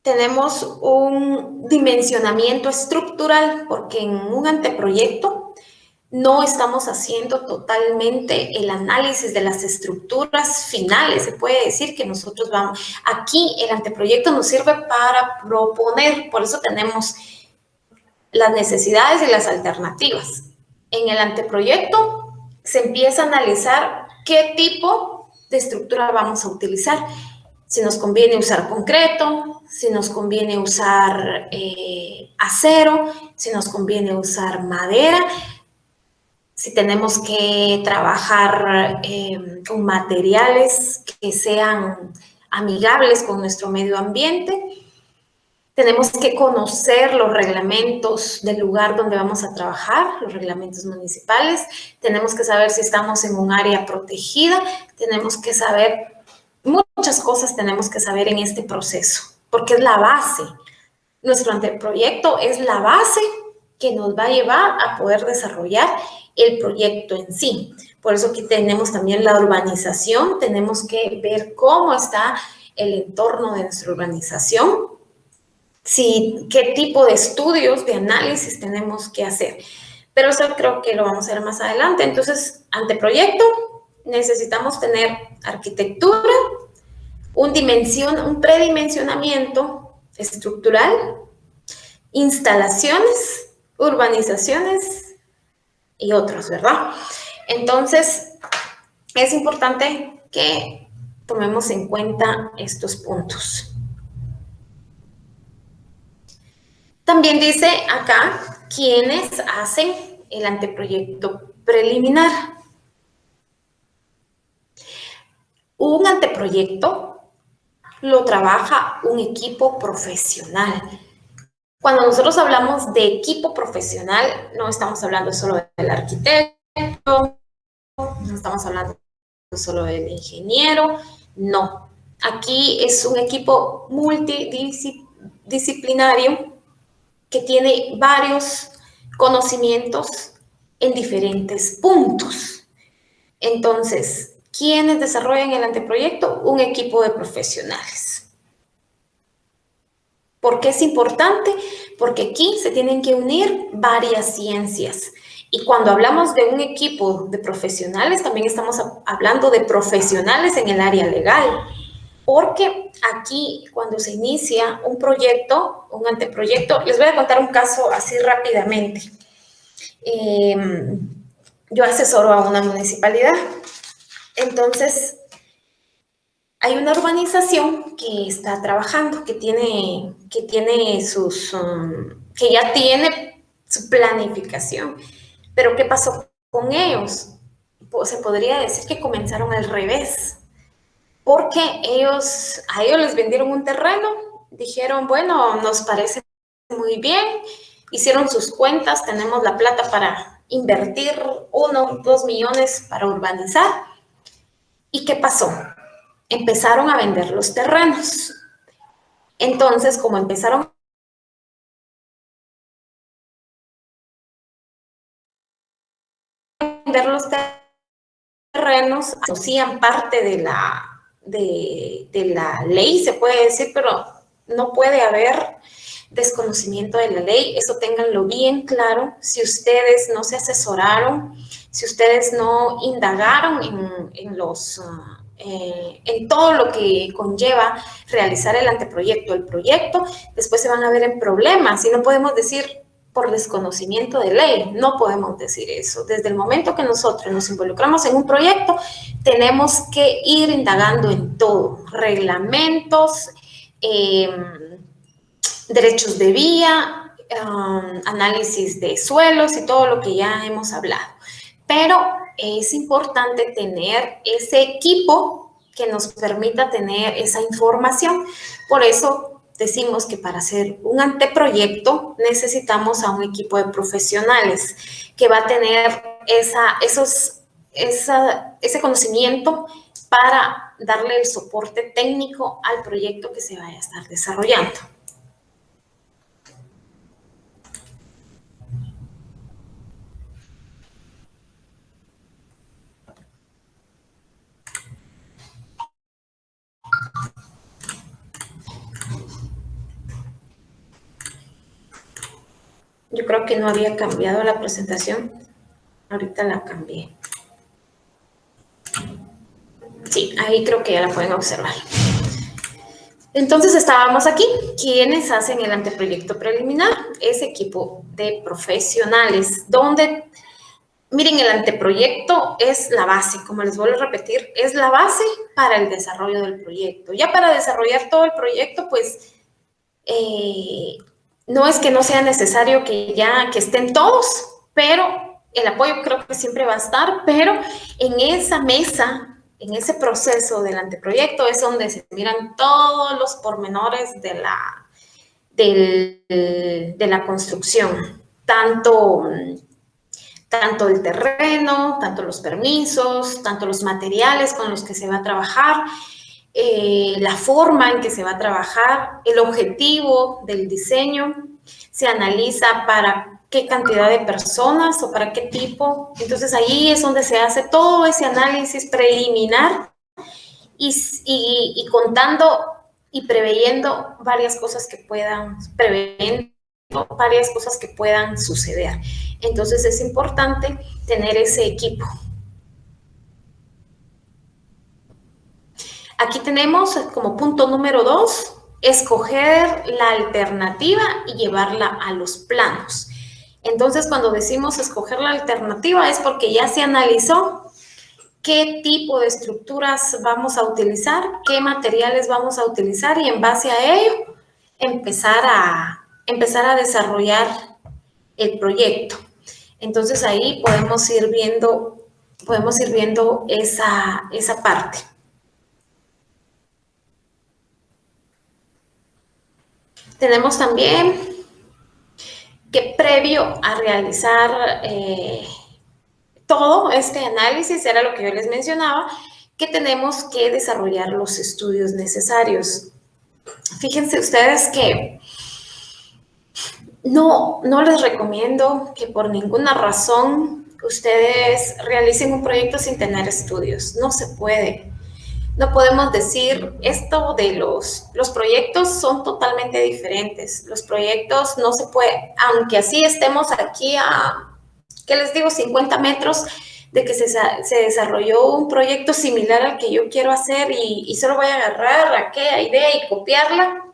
tenemos un dimensionamiento estructural, porque en un anteproyecto no estamos haciendo totalmente el análisis de las estructuras finales. Se puede decir que nosotros vamos... Aquí el anteproyecto nos sirve para proponer, por eso tenemos las necesidades y las alternativas. En el anteproyecto se empieza a analizar qué tipo de estructura vamos a utilizar. Si nos conviene usar concreto, si nos conviene usar acero, si nos conviene usar madera, si tenemos que trabajar con materiales que sean amigables con nuestro medio ambiente. Tenemos que conocer los reglamentos del lugar donde vamos a trabajar, los reglamentos municipales. Tenemos que saber si estamos en un área protegida. Tenemos que saber, muchas cosas tenemos que saber en este proceso, porque es la base. Nuestro anteproyecto es la base que nos va a llevar a poder desarrollar el proyecto en sí. Por eso aquí tenemos también la urbanización. Tenemos que ver cómo está el entorno de nuestra urbanización, qué tipo de estudios, de análisis tenemos que hacer. Pero eso creo que lo vamos a ver más adelante. Entonces, anteproyecto, necesitamos tener arquitectura, un predimensionamiento estructural, instalaciones, urbanizaciones y otros, ¿verdad? Entonces, es importante que tomemos en cuenta estos puntos. También dice acá quiénes hacen el anteproyecto preliminar. Un anteproyecto lo trabaja un equipo profesional. Cuando nosotros hablamos de equipo profesional, no estamos hablando solo del arquitecto, no estamos hablando solo del ingeniero, no. Aquí es un equipo multidisciplinario que tiene varios conocimientos en diferentes puntos. Entonces, ¿quiénes desarrollan el anteproyecto? Un equipo de profesionales. ¿Por qué es importante? Porque aquí se tienen que unir varias ciencias. Y cuando hablamos de un equipo de profesionales, también estamos hablando de profesionales en el área legal. Porque aquí, cuando se inicia un proyecto, un anteproyecto, les voy a contar un caso así rápidamente. Yo asesoro a una municipalidad. Entonces, hay una urbanización que está trabajando, que ya tiene su planificación. Pero, ¿qué pasó con ellos? Pues se podría decir que comenzaron al revés. Porque a ellos les vendieron un terreno, dijeron, bueno, nos parece muy bien, hicieron sus cuentas, tenemos la plata para invertir 1, 2 millones para urbanizar. ¿Y qué pasó? Empezaron a vender los terrenos. Entonces, como empezaron a vender los terrenos, hacían parte de la ley, se puede decir, pero no puede haber desconocimiento de la ley. Eso ténganlo bien claro. Si ustedes no se asesoraron, si ustedes no indagaron en todo lo que conlleva realizar el anteproyecto, el proyecto, después se van a ver en problemas y no podemos decir por desconocimiento de ley, no podemos decir eso. Desde el momento que nosotros nos involucramos en un proyecto, tenemos que ir indagando en todo, reglamentos, derechos de vía, análisis de suelos y todo lo que ya hemos hablado. Pero es importante tener ese equipo que nos permita tener esa información. Por eso decimos que para hacer un anteproyecto necesitamos a un equipo de profesionales que va a tener ese conocimiento para darle el soporte técnico al proyecto que se vaya a estar desarrollando. Yo creo que no había cambiado la presentación. Ahorita la cambié. Sí, ahí creo que ya la pueden observar. Entonces estábamos aquí. ¿Quiénes hacen el anteproyecto preliminar? Ese equipo de profesionales, donde, miren, el anteproyecto es la base, como les vuelvo a repetir, es la base para el desarrollo del proyecto. Ya para desarrollar todo el proyecto, pues, no es que no sea necesario que estén todos, pero el apoyo creo que siempre va a estar, pero en esa mesa, en ese proceso del anteproyecto es donde se miran todos los pormenores de la construcción, tanto el terreno, tanto los permisos, tanto los materiales con los que se va a trabajar, la forma en que se va a trabajar, el objetivo del diseño, se analiza para qué cantidad de personas o para qué tipo. Entonces ahí es donde se hace todo ese análisis preliminar y contando y preveyendo varias cosas que puedan suceder. Entonces es importante tener ese equipo. Aquí tenemos como punto número 2, escoger la alternativa y llevarla a los planos. Entonces, cuando decimos escoger la alternativa es porque ya se analizó qué tipo de estructuras vamos a utilizar, qué materiales vamos a utilizar y en base a ello empezar a desarrollar el proyecto. Entonces, ahí podemos ir viendo esa parte. Tenemos también que previo a realizar todo este análisis, era lo que yo les mencionaba, que tenemos que desarrollar los estudios necesarios. Fíjense ustedes que no les recomiendo que por ninguna razón ustedes realicen un proyecto sin tener estudios. No se puede. No podemos decir esto de los proyectos son totalmente diferentes. Los proyectos no se puede, aunque así estemos aquí a, ¿qué les digo? 50 metros de que se desarrolló un proyecto similar al que yo quiero hacer y solo voy a agarrar aquella idea y copiarla.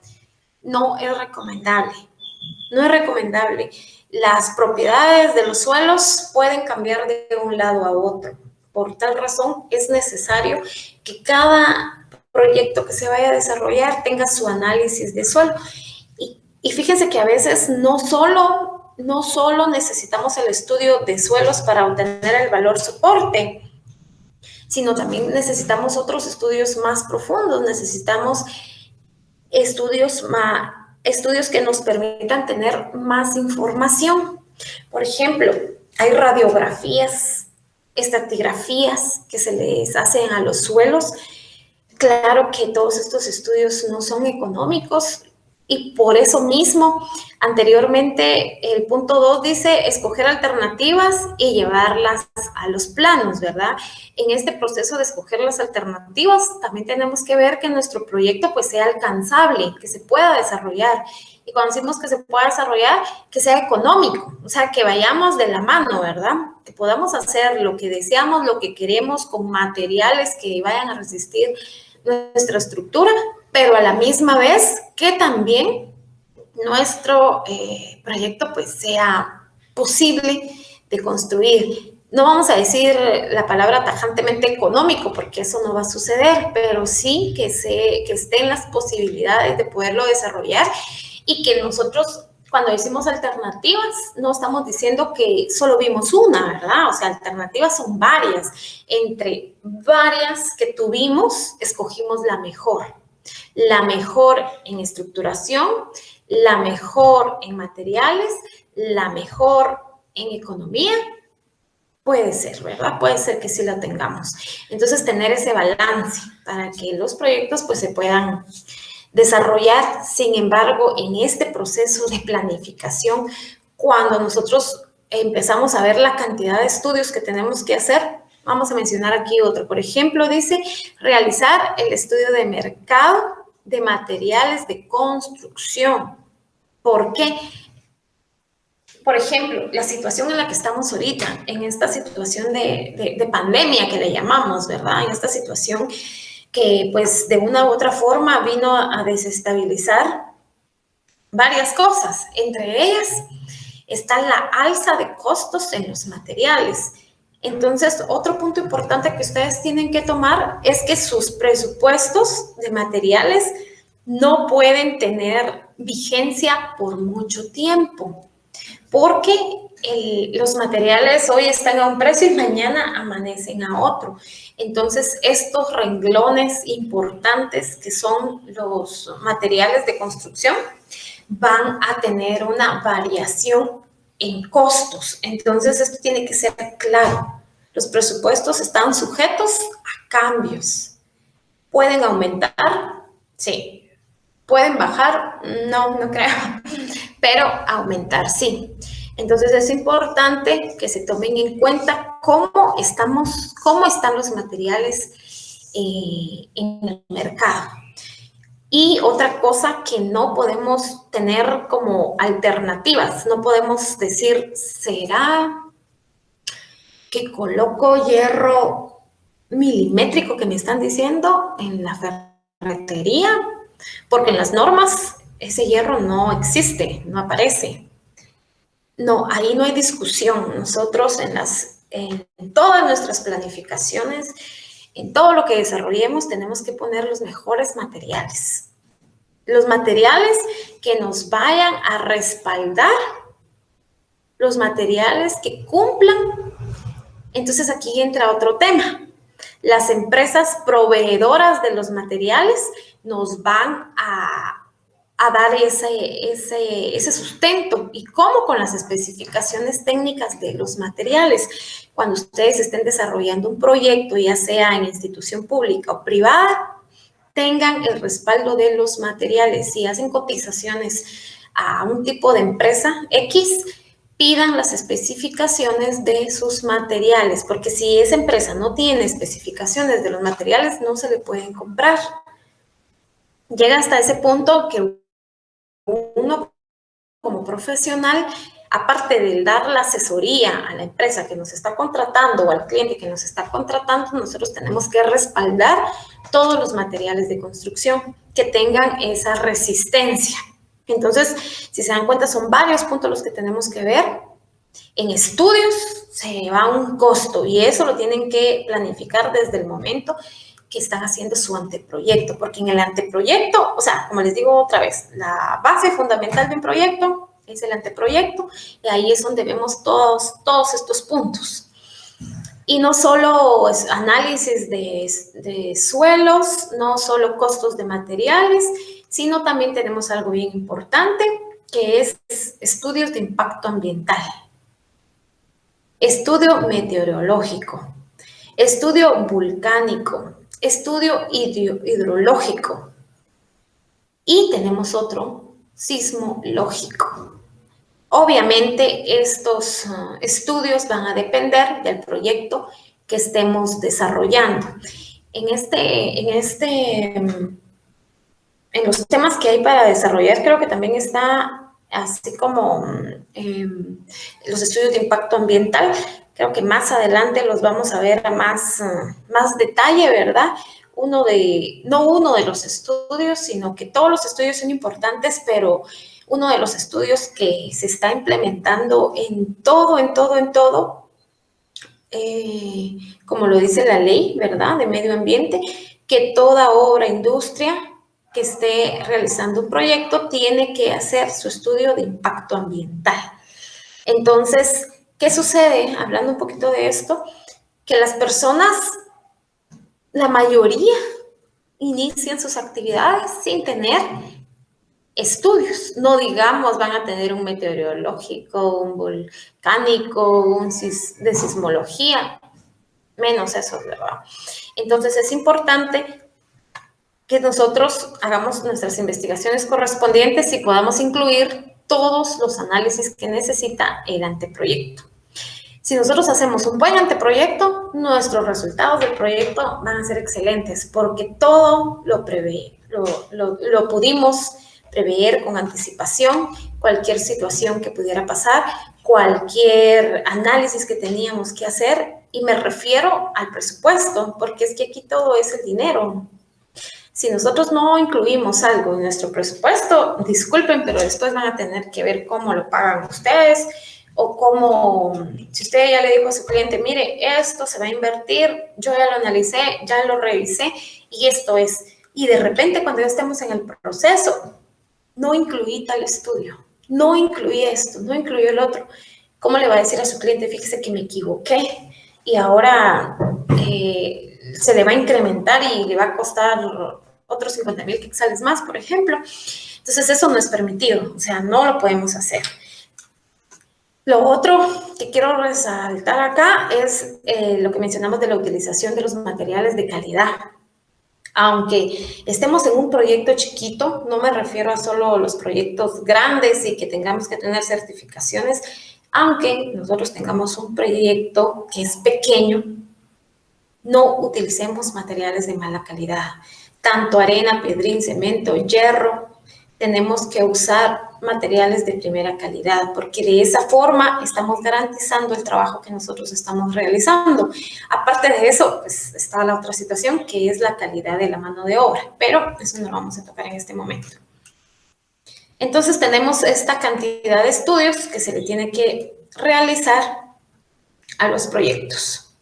No es recomendable. No es recomendable. Las propiedades de los suelos pueden cambiar de un lado a otro. Por tal razón, es necesario que cada proyecto que se vaya a desarrollar tenga su análisis de suelo. Y fíjense que a veces no solo necesitamos el estudio de suelos para obtener el valor soporte, sino también necesitamos otros estudios más profundos, necesitamos estudios que nos permitan tener más información. Por ejemplo, hay radiografías, estratigrafías que se les hacen a los suelos. Claro que todos estos estudios no son económicos. Y por eso mismo, anteriormente, el punto 2 dice escoger alternativas y llevarlas a los planos, ¿verdad? En este proceso de escoger las alternativas, también tenemos que ver que nuestro proyecto pues sea alcanzable, que se pueda desarrollar. Y cuando decimos que se pueda desarrollar, que sea económico, o sea, que vayamos de la mano, ¿verdad? Que podamos hacer lo que deseamos, lo que queremos con materiales que vayan a resistir nuestra estructura, pero a la misma vez que también nuestro proyecto pues sea posible de construir. No vamos a decir la palabra tajantemente económico, porque eso no va a suceder, pero sí que estén las posibilidades de poderlo desarrollar y que nosotros, cuando decimos alternativas, no estamos diciendo que solo vimos una, ¿verdad? O sea, alternativas son varias. Entre varias que tuvimos, escogimos la mejor. La mejor en estructuración, la mejor en materiales, la mejor en economía. Puede ser, ¿verdad? Puede ser que sí la tengamos. Entonces, tener ese balance para que los proyectos pues se puedan desarrollar. Sin embargo, en este proceso de planificación, cuando nosotros empezamos a ver la cantidad de estudios que tenemos que hacer, vamos a mencionar aquí otro. Por ejemplo, dice realizar el estudio de mercado de materiales de construcción. ¿Por qué? Por ejemplo, la situación en la que estamos ahorita, en esta situación de pandemia que le llamamos, ¿verdad? En esta situación que pues de una u otra forma vino a desestabilizar varias cosas. Entre ellas está la alza de costos en los materiales. Entonces, otro punto importante que ustedes tienen que tomar es que sus presupuestos de materiales no pueden tener vigencia por mucho tiempo, porque los materiales hoy están a un precio y mañana amanecen a otro. Entonces, estos renglones importantes que son los materiales de construcción van a tener una variación en costos. Entonces, esto tiene que ser claro. Los presupuestos están sujetos a cambios. ¿Pueden aumentar? Sí. ¿Pueden bajar? No, no creo. Pero aumentar sí. Entonces es importante que se tomen en cuenta cómo están los materiales en el mercado. Y otra cosa que no podemos tener como alternativas, no podemos decir, ¿será que coloco hierro milimétrico que me están diciendo en la ferretería? Porque en las normas ese hierro no existe, no aparece. No, ahí no hay discusión. Nosotros en todas nuestras planificaciones, en todo lo que desarrollemos, tenemos que poner los mejores materiales. Los materiales que nos vayan a respaldar, los materiales que cumplan. Entonces aquí entra otro tema. Las empresas proveedoras de los materiales nos van a dar ese sustento. ¿Y cómo? Con las especificaciones técnicas de los materiales. Cuando ustedes estén desarrollando un proyecto, ya sea en institución pública o privada, tengan el respaldo de los materiales. Si hacen cotizaciones a un tipo de empresa X, pidan las especificaciones de sus materiales, porque si esa empresa no tiene especificaciones de los materiales, no se le pueden comprar. Llega hasta ese punto que uno como profesional, aparte de dar la asesoría a la empresa que nos está contratando o al cliente que nos está contratando, nosotros tenemos que respaldar todos los materiales de construcción que tengan esa resistencia. Entonces, si se dan cuenta, son varios puntos los que tenemos que ver. En estudios se va un costo y eso lo tienen que planificar desde el momento que están haciendo su anteproyecto, porque en el anteproyecto, o sea, como les digo otra vez, la base fundamental de un proyecto es el anteproyecto y ahí es donde vemos todos estos puntos. Y no solo análisis de suelos, no solo costos de materiales, sino también tenemos algo bien importante, que es estudios de impacto ambiental, estudio meteorológico, estudio volcánico, estudio hidrológico. Y tenemos otro sismológico. Obviamente, estos estudios van a depender del proyecto que estemos desarrollando. En los temas que hay para desarrollar, creo que también está así como los estudios de impacto ambiental. Creo que más adelante los vamos a ver a más detalle, ¿verdad? No uno de los estudios, sino que todos los estudios son importantes, pero uno de los estudios que se está implementando en todo, como lo dice la ley, ¿verdad?, de medio ambiente, que toda obra, industria que esté realizando un proyecto tiene que hacer su estudio de impacto ambiental. Entonces, ¿qué sucede? Hablando un poquito de esto, que las personas, la mayoría, inician sus actividades sin tener estudios. No digamos van a tener un meteorológico, un volcánico, de sismología, menos eso, ¿verdad? Entonces es importante que nosotros hagamos nuestras investigaciones correspondientes y podamos incluir todos los análisis que necesita el anteproyecto. Si nosotros hacemos un buen anteproyecto, nuestros resultados del proyecto van a ser excelentes porque todo lo prevé, lo pudimos prever con anticipación, cualquier situación que pudiera pasar, cualquier análisis que teníamos que hacer, y me refiero al presupuesto, porque es que aquí todo es el dinero. Si nosotros no incluimos algo en nuestro presupuesto, disculpen, pero después van a tener que ver cómo lo pagan ustedes, o cómo, si usted ya le dijo a su cliente, mire, esto se va a invertir, yo ya lo analicé, ya lo revisé, y esto es. Y de repente, cuando ya estemos en el proceso, no incluí tal estudio, no incluí esto, no incluí el otro. ¿Cómo le va a decir a su cliente, fíjese que me equivoqué y ahora se le va a incrementar y le va a costar otros 50,000 quetzales más, por ejemplo? Entonces, eso no es permitido, o sea, no lo podemos hacer. Lo otro que quiero resaltar acá es lo que mencionamos de la utilización de los materiales de calidad. Aunque estemos en un proyecto chiquito, no me refiero a solo los proyectos grandes y que tengamos que tener certificaciones, aunque nosotros tengamos un proyecto que es pequeño, no utilicemos materiales de mala calidad. Tanto arena, piedrín, cemento, hierro, tenemos que usar materiales de primera calidad, porque de esa forma estamos garantizando el trabajo que nosotros estamos realizando. Aparte de eso, pues está la otra situación, que es la calidad de la mano de obra, pero eso no lo vamos a tocar en este momento. Entonces tenemos esta cantidad de estudios que se le tiene que realizar a los proyectos.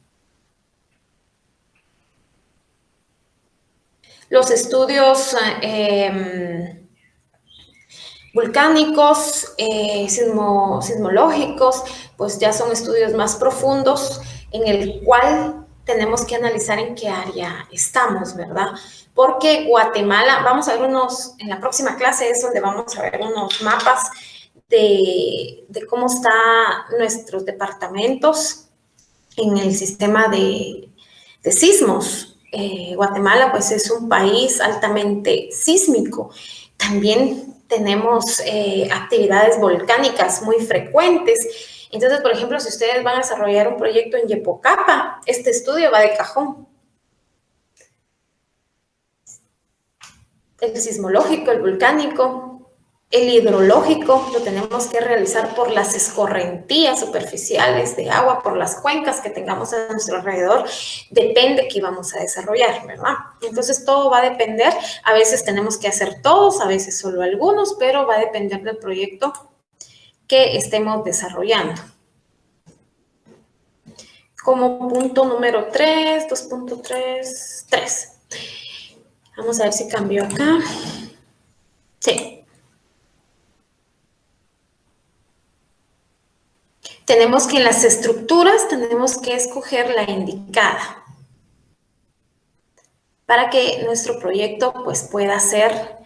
Los estudios volcánicos, sismológicos, pues ya son estudios más profundos en el cual tenemos que analizar en qué área estamos, ¿verdad? Porque Guatemala, vamos a ver en la próxima clase es donde vamos a ver unos mapas de cómo están nuestros departamentos en el sistema de sismos. Guatemala, pues, es un país altamente sísmico. También tenemos actividades volcánicas muy frecuentes. Entonces, por ejemplo, si ustedes van a desarrollar un proyecto en Yepocapa, este estudio va de cajón. El sismológico, el volcánico, el hidrológico lo tenemos que realizar por las escorrentías superficiales de agua, por las cuencas que tengamos a nuestro alrededor, depende qué vamos a desarrollar, ¿verdad? Entonces todo va a depender, a veces tenemos que hacer todos, a veces solo algunos, pero va a depender del proyecto que estemos desarrollando. Como punto número 3, 2.3, 3. Vamos a ver si cambió acá. Sí. Tenemos que en las estructuras tenemos que escoger la indicada para que nuestro proyecto pues pueda ser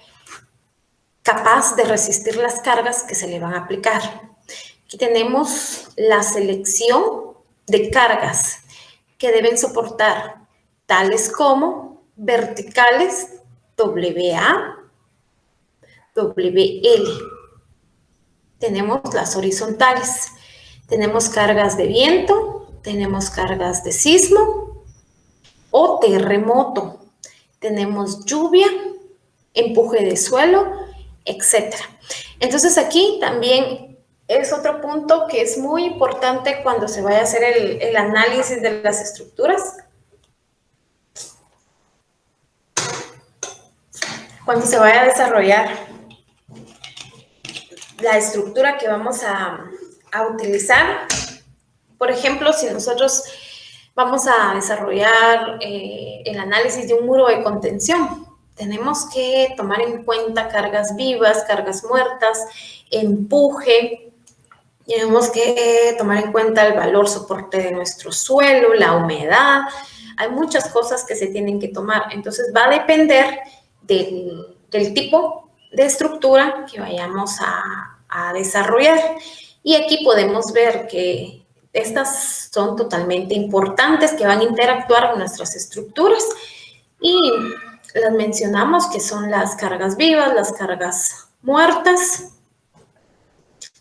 capaz de resistir las cargas que se le van a aplicar. Aquí tenemos la selección de cargas que deben soportar, tales como verticales WA, WL. Tenemos las horizontales. Tenemos cargas de viento, tenemos cargas de sismo o terremoto. Tenemos lluvia, empuje de suelo, etc. Entonces aquí también es otro punto que es muy importante cuando se vaya a hacer el análisis de las estructuras. Cuando se vaya a desarrollar la estructura que vamos a utilizar. Por ejemplo, si nosotros vamos a desarrollar el análisis de un muro de contención, tenemos que tomar en cuenta cargas vivas, cargas muertas, empuje. Tenemos que tomar en cuenta el valor soporte de nuestro suelo, la humedad. Hay muchas cosas que se tienen que tomar. Entonces, va a depender del tipo de estructura que vayamos a desarrollar. Y aquí podemos ver que estas son totalmente importantes, que van a interactuar con nuestras estructuras. Y las mencionamos, que son las cargas vivas, las cargas muertas,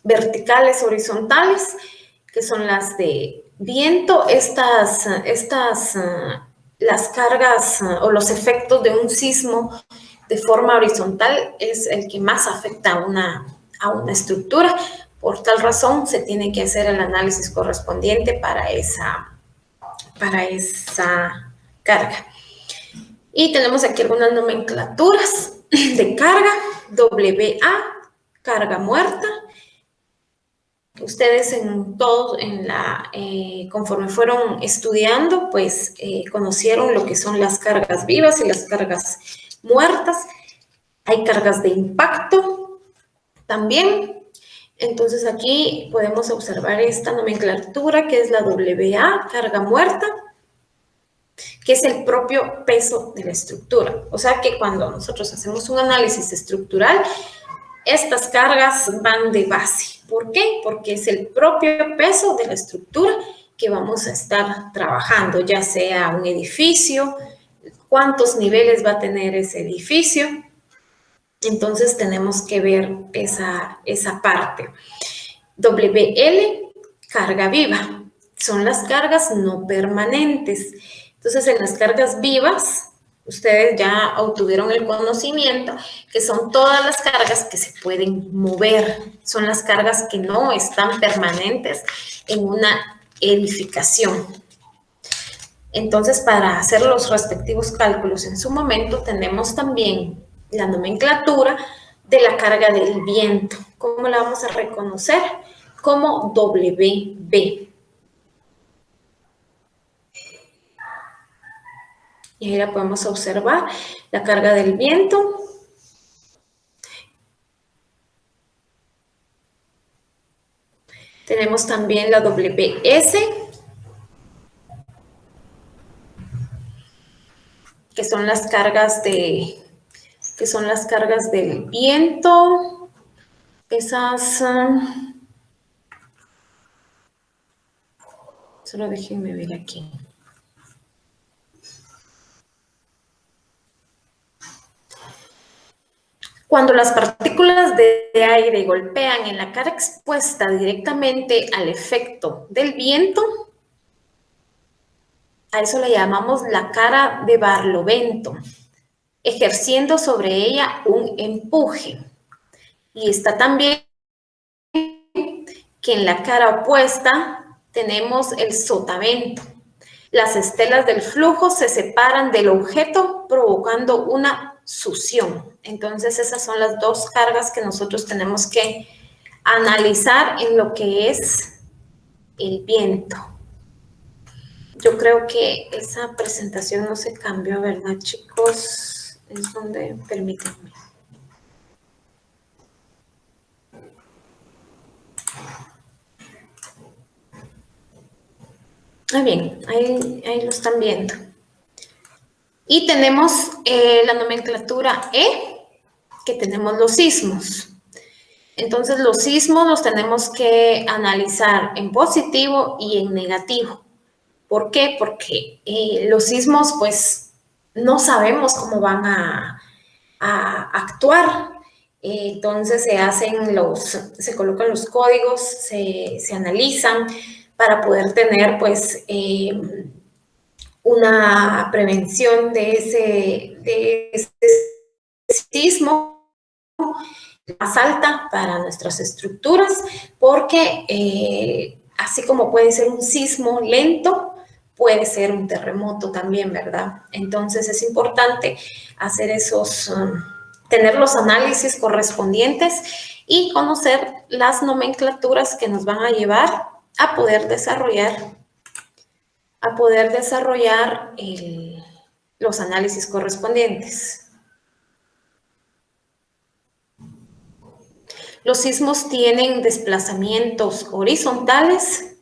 verticales, horizontales, que son las de viento. Las cargas o los efectos de un sismo de forma horizontal es el que más afecta a una estructura. Por tal razón, se tiene que hacer el análisis correspondiente para esa carga. Y tenemos aquí algunas nomenclaturas de carga. WA, carga muerta. Ustedes conforme fueron estudiando, pues conocieron lo que son las cargas vivas y las cargas muertas. Hay cargas de impacto también. Entonces aquí podemos observar esta nomenclatura que es la WA, carga muerta, que es el propio peso de la estructura. O sea que cuando nosotros hacemos un análisis estructural, estas cargas van de base. ¿Por qué? Porque es el propio peso de la estructura que vamos a estar trabajando, ya sea un edificio, cuántos niveles va a tener ese edificio. Entonces tenemos que ver esa parte. WL, carga viva. Son las cargas no permanentes. Entonces, en las cargas vivas, ustedes ya obtuvieron el conocimiento que son todas las cargas que se pueden mover. Son las cargas que no están permanentes en una edificación. Entonces, para hacer los respectivos cálculos en su momento, tenemos también la nomenclatura de la carga del viento. ¿Cómo la vamos a reconocer? Como WB. Y ahí la podemos observar, la carga del viento. Tenemos también la WS, que son las cargas del viento. Esas, solo déjenme ver aquí. Cuando las partículas de aire golpean en la cara expuesta directamente al efecto del viento, a eso le llamamos la cara de barlovento, ejerciendo sobre ella un empuje. Y está también que en la cara opuesta tenemos el sotavento. Las estelas del flujo se separan del objeto provocando una succión. Entonces, esas son las dos cargas que nosotros tenemos que analizar en lo que es el viento. Yo creo que esa presentación no se cambió, ¿verdad, chicos? Es donde, permítanme. Bien, ahí lo están viendo. Y tenemos la nomenclatura E, que tenemos los sismos. Entonces, los sismos los tenemos que analizar en positivo y en negativo. ¿Por qué? Porque los sismos, pues, no sabemos cómo van a actuar. Entonces se colocan los códigos, se analizan para poder tener pues una prevención de ese sismo más alta para nuestras estructuras, porque así como puede ser un sismo lento, puede ser un terremoto también, ¿verdad? Entonces es importante hacer tener los análisis correspondientes y conocer las nomenclaturas que nos van a llevar a poder desarrollar los análisis correspondientes. Los sismos tienen desplazamientos horizontales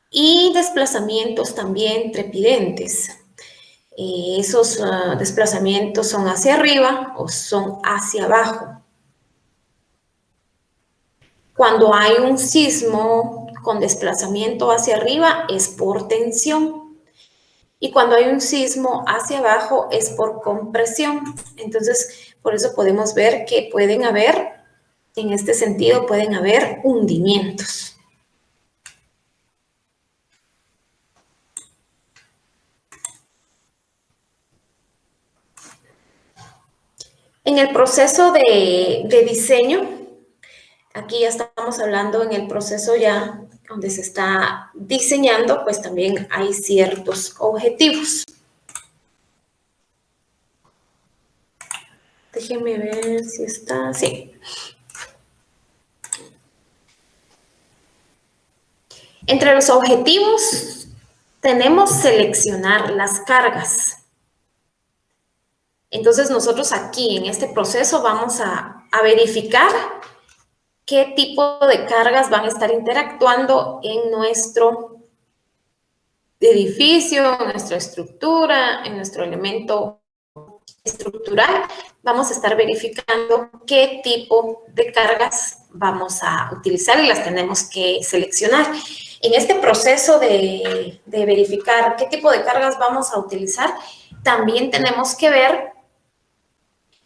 y desplazamientos también trepidentes. Esos desplazamientos son hacia arriba o son hacia abajo. Cuando hay un sismo con desplazamiento hacia arriba es por tensión. Y cuando hay un sismo hacia abajo es por compresión. Entonces, por eso podemos ver que en este sentido, pueden haber hundimientos. En el proceso de diseño, aquí ya estamos hablando en el proceso ya donde se está diseñando, pues también hay ciertos objetivos. Déjenme ver si está, sí. Entre los objetivos tenemos seleccionar las cargas. Entonces nosotros aquí en este proceso vamos a verificar qué tipo de cargas van a estar interactuando en nuestro edificio, en nuestra estructura, en nuestro elemento estructural. Vamos a estar verificando qué tipo de cargas vamos a utilizar y las tenemos que seleccionar. En este proceso de verificar qué tipo de cargas vamos a utilizar, también tenemos que ver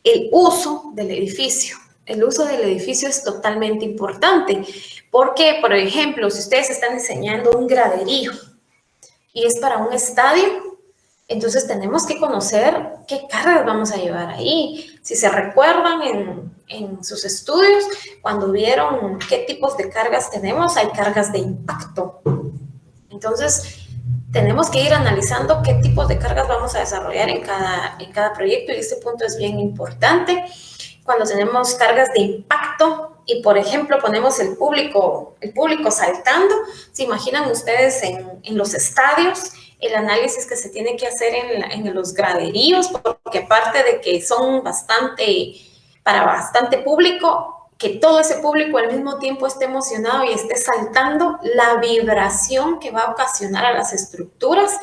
el uso del edificio. El uso del edificio es totalmente importante porque, por ejemplo, si ustedes están diseñando un graderío y es para un estadio, entonces tenemos que conocer qué cargas vamos a llevar ahí. Si se recuerdan en sus estudios, cuando vieron qué tipos de cargas tenemos, hay cargas de impacto. Entonces, tenemos que ir analizando qué tipos de cargas vamos a desarrollar en cada proyecto y este punto es bien importante. Cuando tenemos cargas de impacto y, por ejemplo, ponemos el público saltando, ¿se imaginan ustedes en los estadios el análisis que se tiene que hacer en los graderíos? Porque aparte de que son para bastante público, que todo ese público al mismo tiempo esté emocionado y esté saltando, la vibración que va a ocasionar a las estructuras,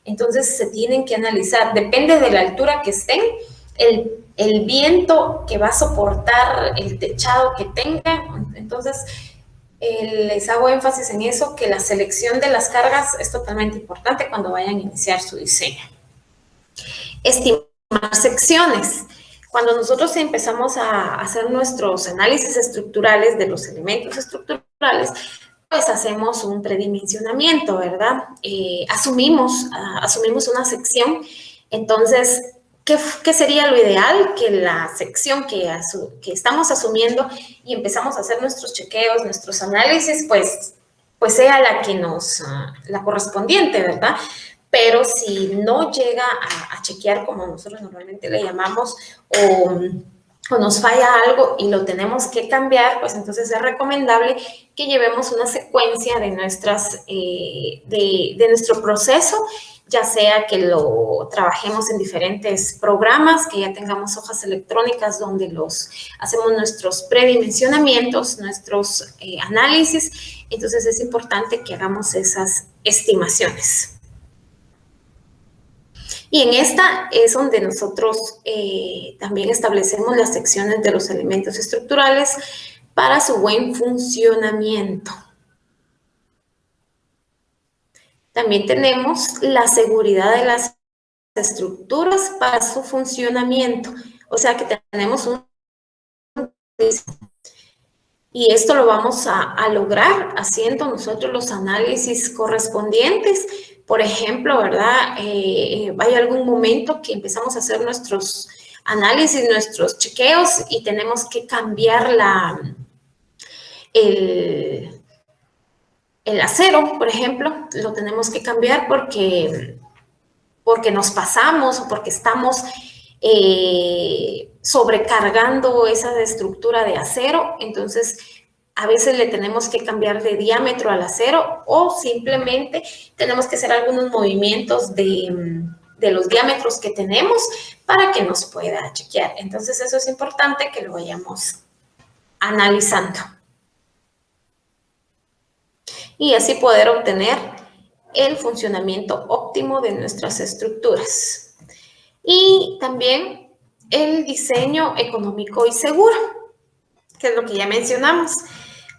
entonces se tienen que analizar, depende de la altura que estén, el viento que va a soportar el techado que tenga. Entonces, les hago énfasis en eso, que la selección de las cargas es totalmente importante cuando vayan a iniciar su diseño. Estimar secciones. Cuando nosotros empezamos a hacer nuestros análisis estructurales de los elementos estructurales, pues hacemos un predimensionamiento, ¿verdad? Asumimos una sección. Entonces, ¿qué sería lo ideal? Que la sección que estamos asumiendo y empezamos a hacer nuestros chequeos, nuestros análisis, pues sea la correspondiente, ¿verdad? Pero si no llega a chequear, como nosotros normalmente le llamamos, o nos falla algo y lo tenemos que cambiar, pues entonces es recomendable que llevemos una secuencia de nuestro proceso, ya sea que lo trabajemos en diferentes programas, que ya tengamos hojas electrónicas donde hacemos nuestros predimensionamientos, nuestros análisis. Entonces es importante que hagamos esas estimaciones. Y en esta es donde nosotros también establecemos las secciones de los elementos estructurales para su buen funcionamiento. También tenemos la seguridad de las estructuras para su funcionamiento. O sea que tenemos un... Y esto lo vamos a lograr haciendo nosotros los análisis correspondientes. Por ejemplo, ¿verdad? Hay algún momento que empezamos a hacer nuestros análisis, nuestros chequeos y tenemos que cambiar el acero, por ejemplo, lo tenemos que cambiar porque nos pasamos o porque estamos sobrecargando esa estructura de acero. Entonces, a veces le tenemos que cambiar de diámetro al acero o simplemente tenemos que hacer algunos movimientos de los diámetros que tenemos para que nos pueda chequear. Entonces, eso es importante que lo vayamos analizando. Y así poder obtener el funcionamiento óptimo de nuestras estructuras. Y también el diseño económico y seguro, que es lo que ya mencionamos,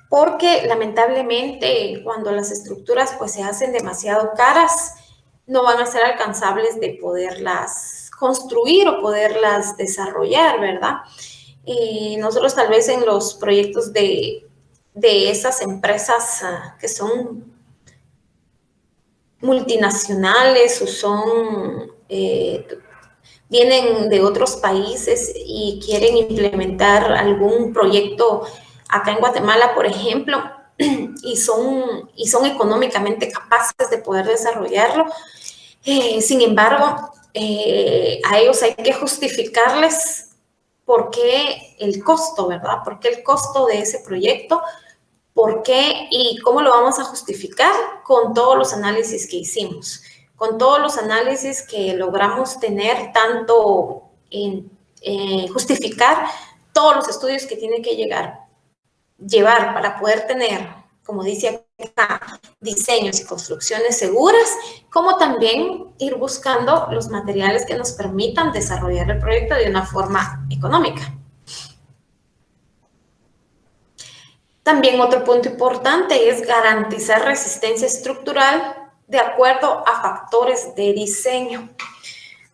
porque lamentablemente cuando las estructuras pues se hacen demasiado caras, no van a ser alcanzables de poderlas construir o poderlas desarrollar, ¿verdad? Nosotros tal vez en los proyectos de esas empresas que son multinacionales o son, vienen de otros países y quieren implementar algún proyecto acá en Guatemala, por ejemplo, y son económicamente capaces de poder desarrollarlo. Sin embargo, a ellos hay que justificarles por qué el costo, ¿verdad? ¿Por qué el costo de ese proyecto? ¿Por qué y cómo lo vamos a justificar? Con todos los análisis que hicimos, con todos los análisis que logramos tener, tanto en justificar todos los estudios que tiene que llevar para poder tener, como dice acá, diseños y construcciones seguras, como también ir buscando los materiales que nos permitan desarrollar el proyecto de una forma económica. También otro punto importante es garantizar resistencia estructural de acuerdo a factores de diseño.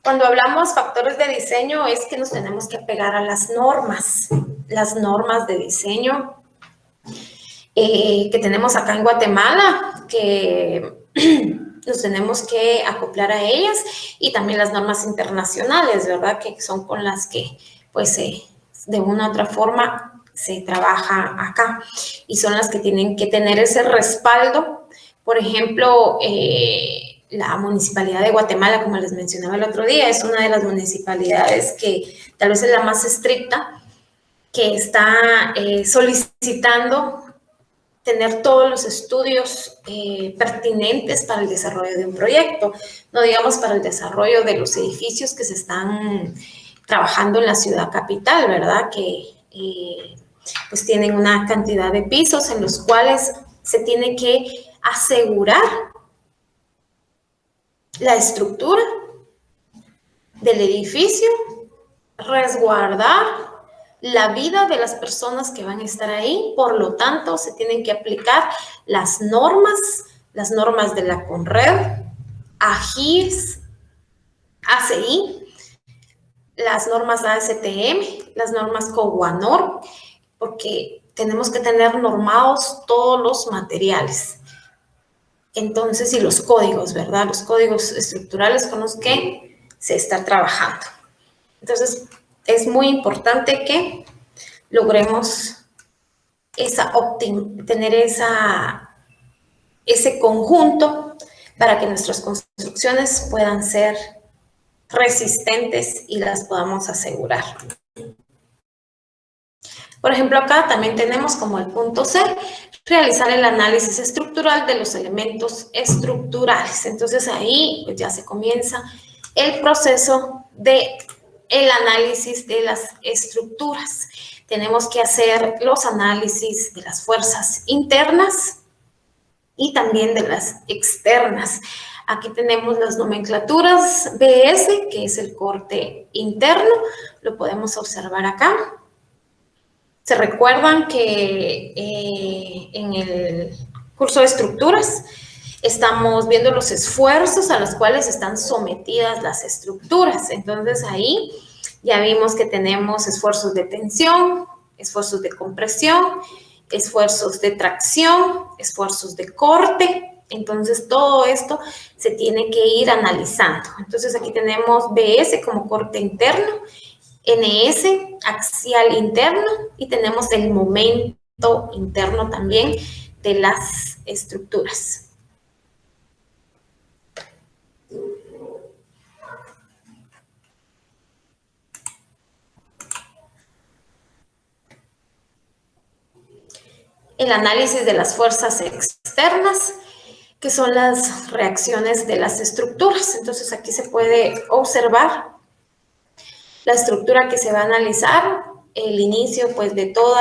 Cuando hablamos factores de diseño es que nos tenemos que apegar a las normas de diseño que tenemos acá en Guatemala, que nos tenemos que acoplar a ellas, y también las normas internacionales, ¿verdad? Que son con las que, pues, de una u otra forma se trabaja acá y son las que tienen que tener ese respaldo. Por ejemplo, la Municipalidad de Guatemala, como les mencionaba el otro día, es una de las municipalidades que tal vez es la más estricta, que está solicitando tener todos los estudios pertinentes para el desarrollo de un proyecto, no digamos para el desarrollo de los edificios que se están trabajando en la ciudad capital, ¿verdad? Que pues tienen una cantidad de pisos en los cuales se tiene que asegurar la estructura del edificio, resguardar la vida de las personas que van a estar ahí. Por lo tanto, se tienen que aplicar las normas de la CONRED, AGIS, ACI, las normas ASTM, las normas COGUANOR, porque tenemos que tener normados todos los materiales. Entonces, y los códigos, ¿verdad? Los códigos estructurales con los que se está trabajando. Entonces, es muy importante que logremos tener ese conjunto para que nuestras construcciones puedan ser resistentes y las podamos asegurar. Por ejemplo, acá también tenemos como el punto C, realizar el análisis estructural de los elementos estructurales. Entonces ahí pues, ya se comienza el proceso de el análisis de las estructuras. Tenemos que hacer los análisis de las fuerzas internas y también de las externas. Aquí tenemos las nomenclaturas BS, que es el corte interno, lo podemos observar acá. Se recuerdan que en el curso de estructuras estamos viendo los esfuerzos a los cuales están sometidas las estructuras. Entonces ahí Ya vimos que tenemos esfuerzos de tensión, esfuerzos de compresión, esfuerzos de tracción, esfuerzos de corte. Entonces, todo esto se tiene que ir analizando. Entonces, aquí tenemos BS como corte interno, NS, axial interno, y tenemos el momento interno también de las estructuras. El análisis de las fuerzas externas, que son las reacciones de las estructuras. Entonces, aquí se puede observar la estructura que se va a analizar, el inicio pues de todo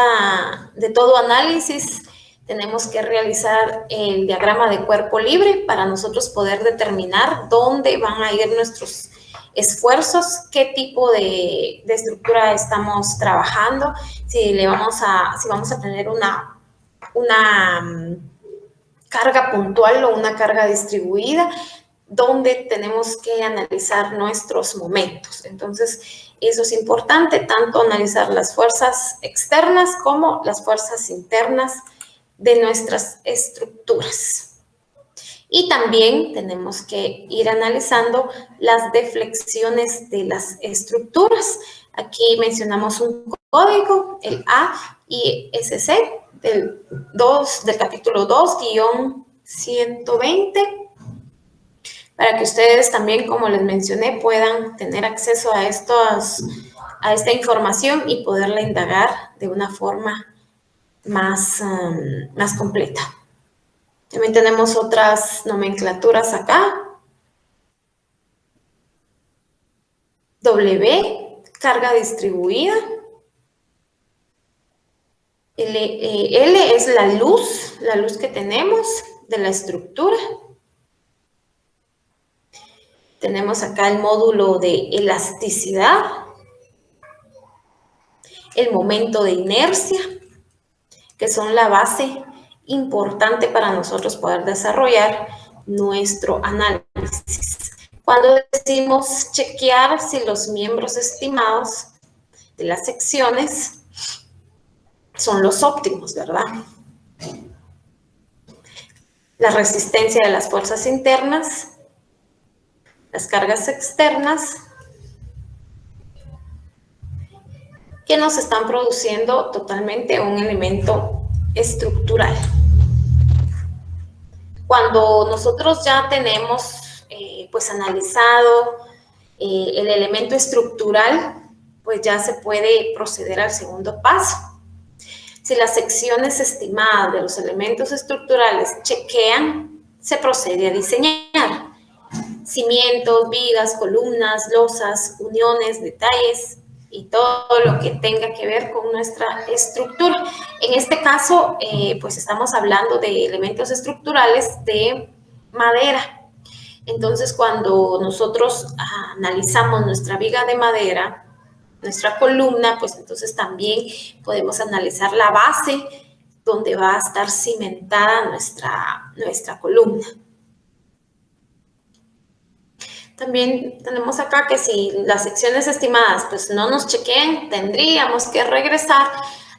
análisis. Tenemos que realizar el diagrama de cuerpo libre para nosotros poder determinar dónde van a ir nuestros esfuerzos, qué tipo de estructura estamos trabajando, si vamos a tener una carga puntual o una carga distribuida, donde tenemos que analizar nuestros momentos. Entonces, eso es importante, tanto analizar las fuerzas externas como las fuerzas internas de nuestras estructuras. Y también tenemos que ir analizando las deflexiones de las estructuras. Aquí mencionamos un código, el AISC, del capítulo 2-120, para que ustedes también, como les mencioné, puedan tener acceso a esta información y poderla indagar de una forma más completa. También tenemos otras nomenclaturas acá. W, carga distribuida. L es la luz que tenemos de la estructura. Tenemos acá el módulo de elasticidad, el momento de inercia, que son la base importante para nosotros poder desarrollar nuestro análisis. Cuando decimos chequear si los miembros estimados de las secciones son los óptimos, ¿verdad? La resistencia de las fuerzas internas, las cargas externas, que nos están produciendo totalmente un elemento estructural. Cuando nosotros ya tenemos pues analizado el elemento estructural, pues ya se puede proceder al segundo paso. Si las secciones estimadas de los elementos estructurales chequean, se procede a diseñar cimientos, vigas, columnas, losas, uniones, detalles y todo lo que tenga que ver con nuestra estructura. En este caso, pues estamos hablando de elementos estructurales de madera. Entonces, cuando nosotros analizamos nuestra viga de madera, nuestra columna, pues entonces también podemos analizar la base donde va a estar cimentada nuestra columna. También tenemos acá que si las secciones estimadas pues no nos chequeen, tendríamos que regresar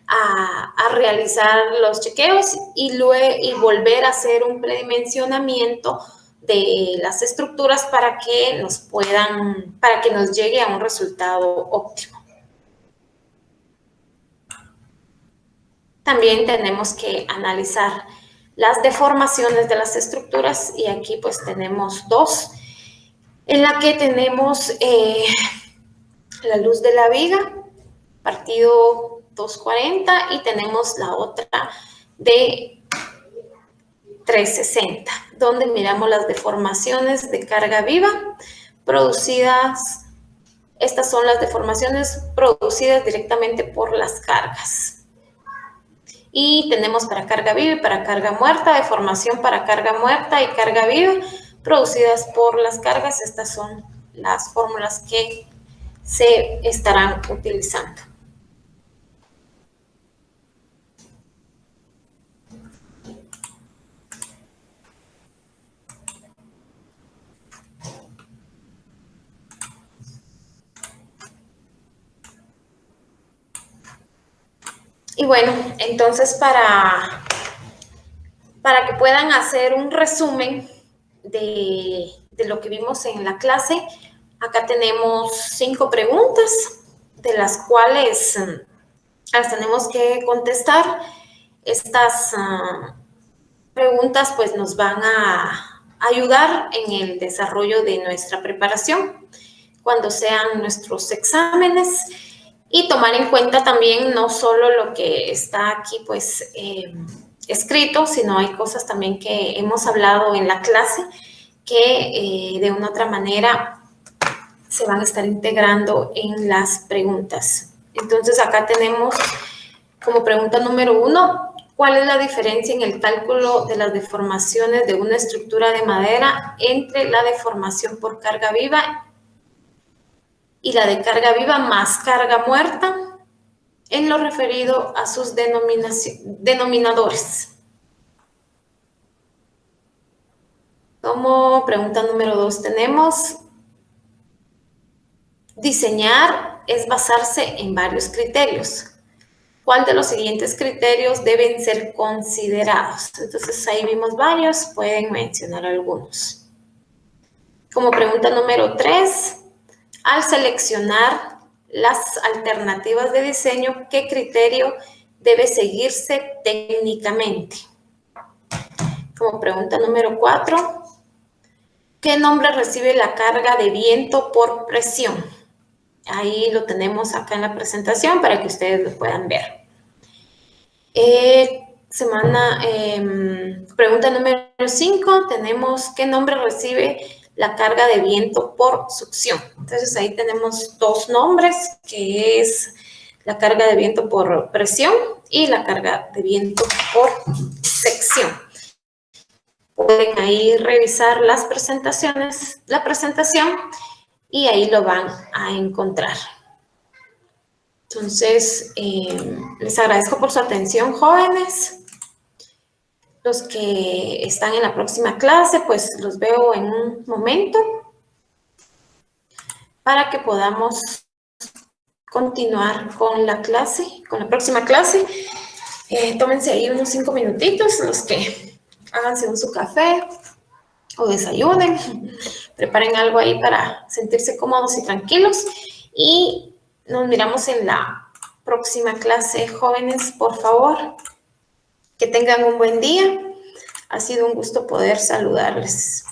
a realizar los chequeos y volver a hacer un predimensionamiento de las estructuras para que nos llegue a un resultado óptimo. También tenemos que analizar las deformaciones de las estructuras y aquí pues tenemos dos, en la que tenemos la luz de la viga, partido 240, y tenemos la otra de 360, donde miramos las deformaciones de carga viva producidas. Estas son las deformaciones producidas directamente por las cargas. Y tenemos para carga viva y para carga muerta, deformación para carga muerta y carga viva producidas por las cargas. Estas son las fórmulas que se estarán utilizando. Y bueno, entonces para que puedan hacer un resumen de lo que vimos en la clase, acá tenemos 5 preguntas, de las cuales las tenemos que contestar. Estas preguntas pues nos van a ayudar en el desarrollo de nuestra preparación cuando sean nuestros exámenes, y tomar en cuenta también no solo lo que está aquí pues escrito, sino hay cosas también que hemos hablado en la clase que de una u otra manera se van a estar integrando en las preguntas. Entonces acá tenemos como pregunta número 1, ¿cuál es la diferencia en el cálculo de las deformaciones de una estructura de madera entre la deformación por carga viva y la de carga viva más carga muerta en lo referido a sus denominadores? Como pregunta número 2 tenemos, diseñar es basarse en varios criterios. ¿Cuál de los siguientes criterios deben ser considerados? Entonces ahí vimos varios, pueden mencionar algunos. Como pregunta número 3, al seleccionar las alternativas de diseño, ¿qué criterio debe seguirse técnicamente? Como pregunta número 4, ¿qué nombre recibe la carga de viento por presión? Ahí lo tenemos acá en la presentación para que ustedes lo puedan ver. Pregunta número 5, tenemos ¿qué nombre recibe la carga de viento por succión? Entonces ahí tenemos 2 nombres, que es la carga de viento por presión y la carga de viento por sección. Pueden ahí revisar la presentación, y ahí lo van a encontrar. Entonces, les agradezco por su atención, jóvenes. Los que están en la próxima clase, pues los veo en un momento para que podamos continuar con la clase, con la próxima clase. Tómense ahí unos 5 minutitos, los que háganse su café o desayunen, preparen algo ahí para sentirse cómodos y tranquilos, y nos miramos en la próxima clase, jóvenes, por favor. Que tengan un buen día. Ha sido un gusto poder saludarles.